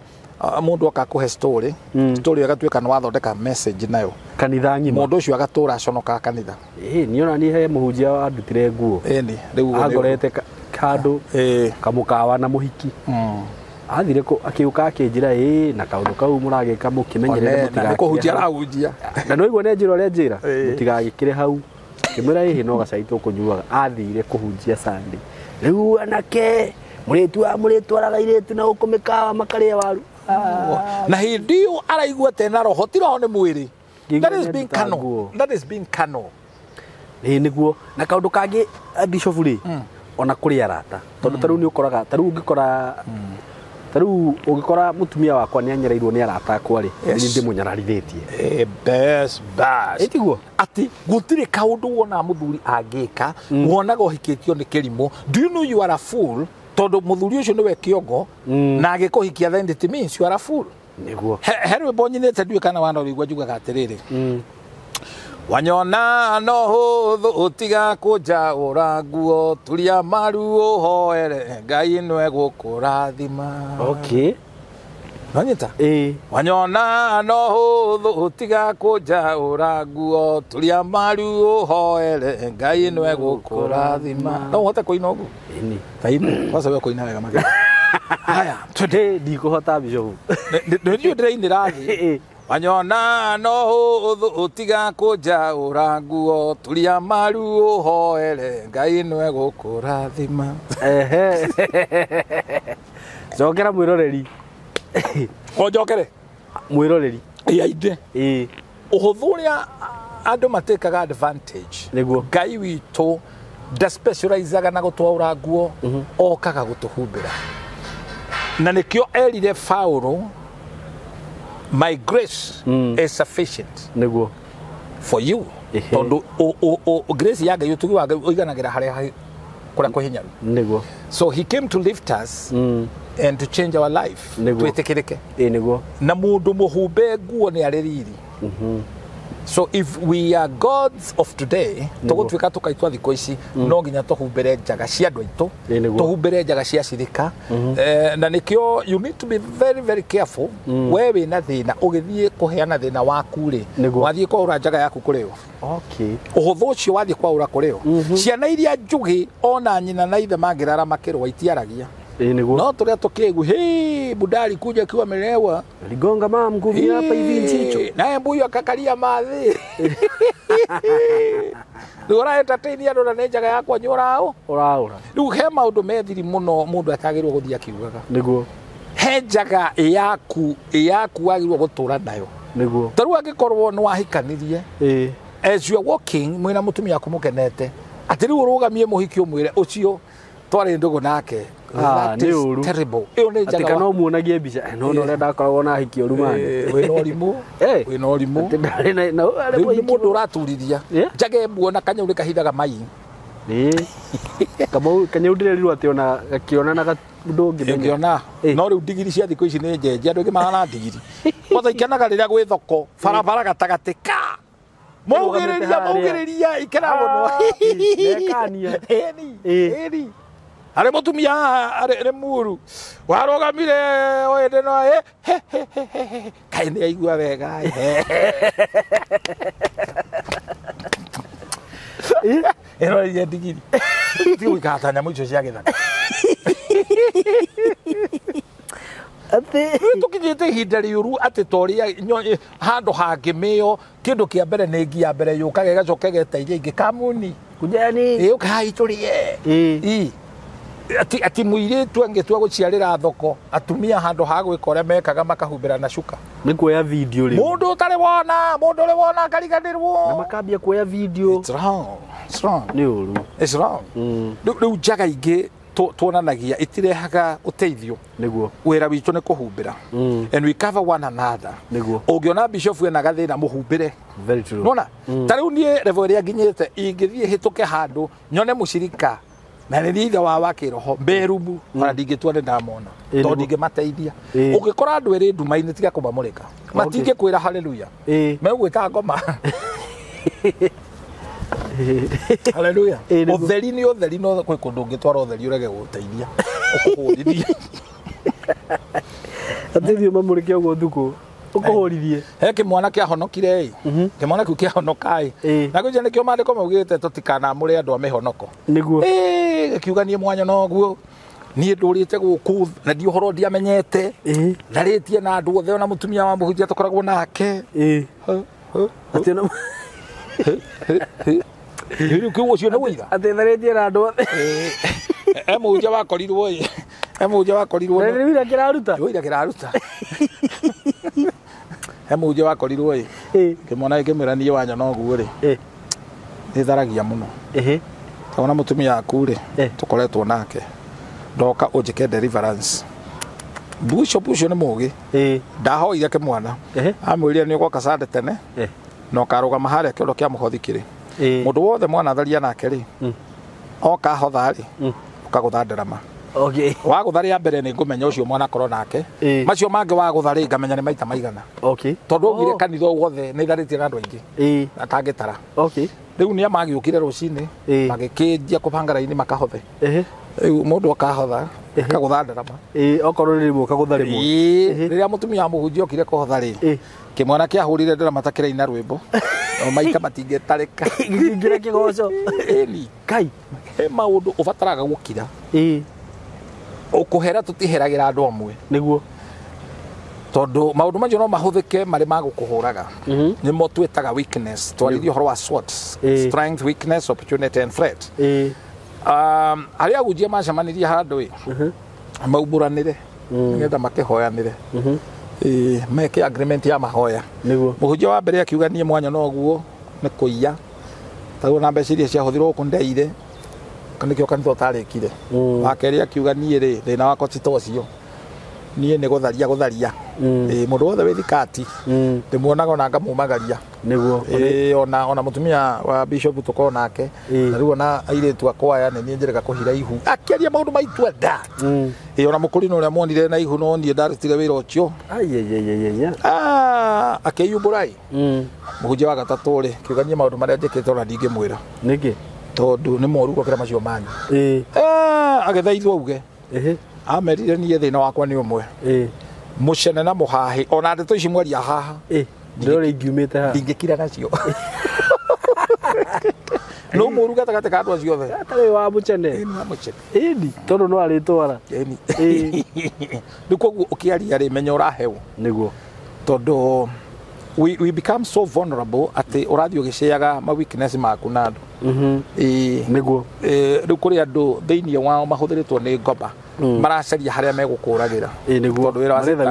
mundu akakuhe story agatuĩka nĩ wathondeka message nayo kanitha ng'ima mundu ũcio agatũra aconoka kanitha niona ni he mũhunjia andutire nguo rĩu agorete kando kamukawa na mũhiki athire akiuka akĩnjira na kaũndũ kau mũragĩka mũkĩmenyerere mũtiga kũhunjia arahunjia na no igua nĩ njĩra ũrĩa njĩra mũtigagĩkĩre hau kĩmĩra no gacaitwo kũnyuaga athire kũhunjia Sunday rĩu anake mũrĩtwaraga irĩtu na ũkũmĩkawa makarĩa waru na hĩndĩ ĩyo araigua tena roho ti roho nĩ mwĩrĩ. That is being carnal. Nĩguo na kaũndũ kangĩ Bishop rĩ ona kũrĩ arata tondũ tarĩu nĩ ũkoraga tarĩu ũngĩkora mũtumia wakwa nĩ anyereirwo nĩ arata akwa rĩ nĩ ndĩmũnyararithĩtie best ĩtiguo ati gũtirĩ kaũndũ wona mũthuri angĩka wonaga ũhikĩtio nĩ kĩrimũ. Do you know you are a fool? Todo mũthuri ũcio nĩwe kĩongo na agĩkũhikia then it means you are a fool. Nĩguo Henry Bonyinete nduĩ kana wana ũrĩgua njugaga atĩrĩrĩ wanyona no hũthũ ũtiga kũnjaũra nguo turia maru ũhoere Ngai nĩwe gũkũrathima. Okay. Nanyita? Wanyona no hũthũ ũtiga kũnjaũra nguo turia maru ũhoere Ngai nĩwe gũkũrathima. No ũhote kũina ũguo? Taini kwa sababu kũina wega magega. Haya, today ndikũhota Bishop. Ndio ndĩrainĩra thĩ. Wanyona no hũthũ ũtiga kũnjaũra nguo turia maru ũhoere Ngai nĩwe gũkũrathima. Njokera mwĩroreri. Njokere mwĩroreri aide ũhũthũ ũrĩa andũ matekaga advantage nĩguo Ngai witũ ndaspecializaga na gũtwaũra nguo okaga gũtũhumbĩra na nĩkĩo erire Paulo my grace is sufficient nĩguo for you tondũ grace ya Ngai ũtugi wa Ngai ũiganagĩra harĩa kũrĩa kũhinyaru nĩguo so he came to lift us and to change our life twĩtĩkĩrĩke nĩguo na mũndũ mũhumbe nguo nĩ arĩ riri so if we are gods of today tũgũtuĩka tũkaitwa thikũ ici no nginya tũhumbĩre njaga cia andũ aitũ tũhumbĩre njaga cia cirika na nĩkĩo you need to be very very careful we wĩna thĩna ũgĩthiĩ kũheana thĩna waku rĩ wathiĩ kwaũra njaga yaku kũrĩo ũhũthũ ũcio wathiĩ kwaũra kũrĩo ciana iria njũgĩ ona nyina na ithe mangĩrara makĩrũa itiaragia no tũrĩa tũkĩgu hey budari kuja akiwa amelewa aligonga mama ngumi hapa hivi nchicho naye mbuyu akakalia mathi ndora entertain andũ na njaga yakwa nyũraũ ũraũra rĩu he maũndũ methiri mũno mũndũ atagĩrĩirwo gũthiĩ akiugaga nĩguo he njaga yaku wagirwo gutura nayo niguo taru angikorwo ni wahikanirie as you are walking mwina mutumia kumukenete ati riu urugamie muhiki umwire ucio twari ndungu nake that is terrible iyo ni njaga atika no muonagie mbica no no ndakoragwo na hiki urumani wina orimu wina orimu ndari na ari mundu uraturiria njaga muona kanyauri kahithaga mai kama kanyaudire ati ona akiona na ndungi ngiona no riu digiri cia thiko ici ni njenje andu mahana digiri kotha ikenaga riria gwi thoko barabara gatagati ka Maugiriria ikera muno nekania eni ari mutumia ari muru warogamire wende no kai ni aigua wega ero ye digiri tiu ikatanya muico cia githaka ate tukinyite ihinda riuru ati toria handu hangimio kindu kia mbere ni ngia mbere yukaga igacoka geteithia ingi kamuni kujani ukai turie ati muiritu angitua guciarira thoko atumia handu ha gwikora mekaga makahumbira na shuka ni kuoya video ri mundu uri wona kariganirwo na makambia kuoya video it's wrong ni uru it's wrong riu njaga ingi tuonanagia itirehaga uteithio niguo wira witu ni kuhumbira and we cover one another niguo ungiona bishop ena gathina muhumbire very true nona tariu nie level ya nginyete ingithie hituke handu nyone mushirika na ni thitha wa kiroho mberumu ona ndingitware ndamona to ndingemateithia ungikora andu eri ndumaini tiga kumamurika matinge kwira haleluya megwika ngoma haleluya utheri no kwi kundu ngitwara utheri urege guteithia ukuhurithia athithio mamurike ugo thuku ukuhurithie he kimwana kia honokire kimwana kiu kia honokai na kuja nikio mandiko maugite tutikana muri andu a mihonoko niguo kiuganie mwanya no guo nie ndurite guku na ndihoro ndiamenyete ndaritie na andu othe ona mutumia wa muhunjia tukoragwo nake atina Hiru kiu cio na wiga atetharetie na andu muhunjia wakorirwo na wira kiraruta muhunjia wakorirwo kimona ikimira wanya no guo ri itharagia muno ona mutumia akure tukoretwo nake ndoka ujike deliverance bishop ucio ni mugi ndahoire kimwana amwirire ni ugoka sande tene no karugama haria kiondo kia muhothi kiri mundu wothe mwana tharia nake ri oka hotha ri ukaguthanderama okay wagutharia mbere ni ngumenya ucio mwana korwo nake macio mangi waguthari ngamenya ni maita maigana okay tondu ogire kanitho wothe ni tharitie na andu aingi atangitara okay riu ni amagiukire rucini magikinjia kubanga raini makahothe riu mundu akahotha akaguthanderama okorwo ni muka guthari riria mutumia muhunjia okire kuhotha ri kimwana kia hurire ndira matakira ina rwimbo o maika matingetarika ngira kigoco eni kai he maundu ubataraga gukira ukuhera tutiheragira andu amwe niguo tondu maundu macio no mahuthike mari magukuhuraga ni mo twetaga weakness twaririo horo wa SWOT strength weakness opportunity and threat aria gujia macamaniria handu maumburanire ngetha makihoyanire meke agreement ya mahoya niguo muhunjia wa mbere akiuga nie mwanya no guo ni kuiya tagu na mbeciria cia huthirwo kundeire kanikio kanitho tarekire wakeri akiuga nie ri thina wako titocio nie ni gutharia mundu wothe withikati ndimuonaga ona ngamumagaria niguo ona mutumia wa bishop tuko nake na riu ona airetu akwaya ni nie njirega kuhira ihu akiaria maundu maitu nda ona mukuri no ria monire na ihu no nie ndarutire wira ucio akiyumburai muhunjia wa gatatu ri kiuganie maundu maria njikite ona ndingimwira niki tondu ni moru gukira macio manyu agethaithwo uge amerire nie thina wakwa ni umwe mucene na muhahi ona ndeto ici mweria haha ndore ingiumite ha ndingikira nacio no moru gatagate ka andu acio othe atari wa mucene indi tondu no aritwara ndikoguo ukiaria ri menya urahewo niguo tondu we become so vulnerable ati urathio giceaga ma weakness maku na andu niguo riu kuri andu thiini wao mahuthiritwo ni ngoma maracaria haria megukuragira niguo maretha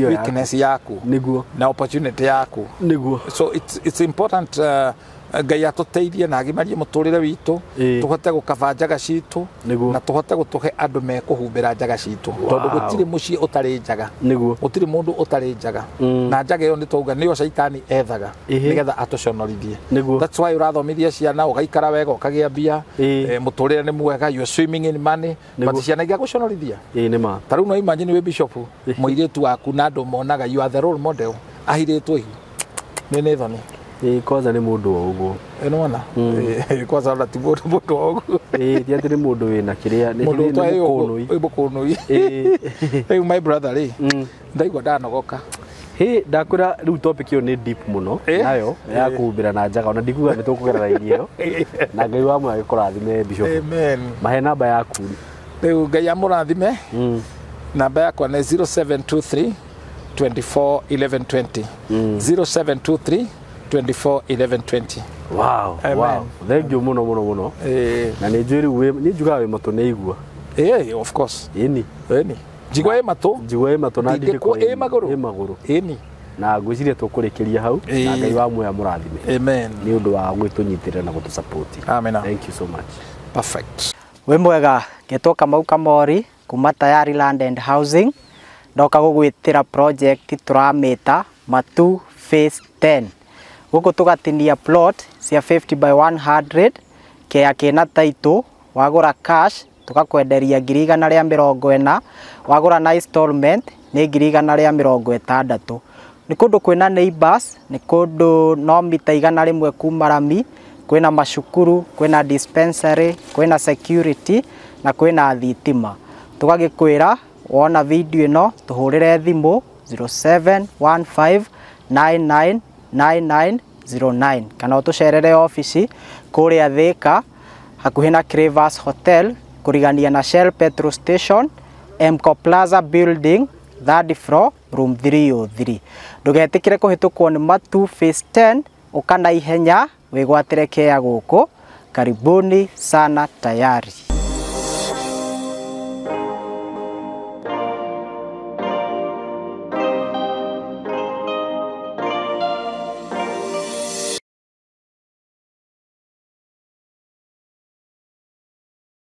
weakness yaku niguo na opportunity yaku niguo so it's important Ngai atuteithie na agimarie muturire witu tuhote gukaba njaga citu na tuhote gutuhe andu mekuhumbira njaga citu tondu gutiri mucii utari njaga gutiri mundu utari njaga na njaga iyo nitauga niyo Saitani ethaga nigetha atuconorithie that's why urathomithia ciana ugaikara wega ukagia mbia muturire ni mwega you swimming in money but ciana igia guconorithia nima taru no imagine we bishop muiritu waku na andu monaga you are the role model ahiritwe ni thoni kwanza ni mundu wa uguo enona kwanza na ti mundu wa uguo ndiati ni mundu wina kiria ni mukunui my brother ndaigua ndanogoka ndakwira riu topic iyo ni deep muno nayo ya kuhumbira na njaga ona ndikuga ni tukugerera inio na Ngai wa mwe agikurathime bishop amen mahe namba yaku riu Ngai amurathime namba yakwa ni 0723 24 1120 0723 24 1120 wow wow thank you muno na ni njuri we ni njuga we mato ne igua of course eni jigwa mato na ndiko maguru eni na ngwiciria tukurikiria hau na Ngai wa mwe amurathime amen ni undu wa gwitunyitira na gutu support amen thank you so much perfect we mwega ngetoka mau kamori kuma Tayari Land and Housing ndoka gugwitira project turamita Matu phase 10 guko tugatinia plot cia 50 by 100 kia kina title wagura cash tukakwenderia 140 wagura na installment ni 160 ni kundu kwina neighbors ni kundu no mita 100 kuma rami kwina mashukuru kwina dispensary kwina security na kwina thitima tugagikwira wona video ino tuhurire thimu 0715999909 kana utucerere office kuria Thika hakuhi na Crevas Hotel kurigania na Shell Petrol Station Mco Plaza Building 3rd floor room 303 ndugetikire kuhitukwo ni Matu phase 10 ukana ihenya wigwatire kea guku karibuni sana Tayari.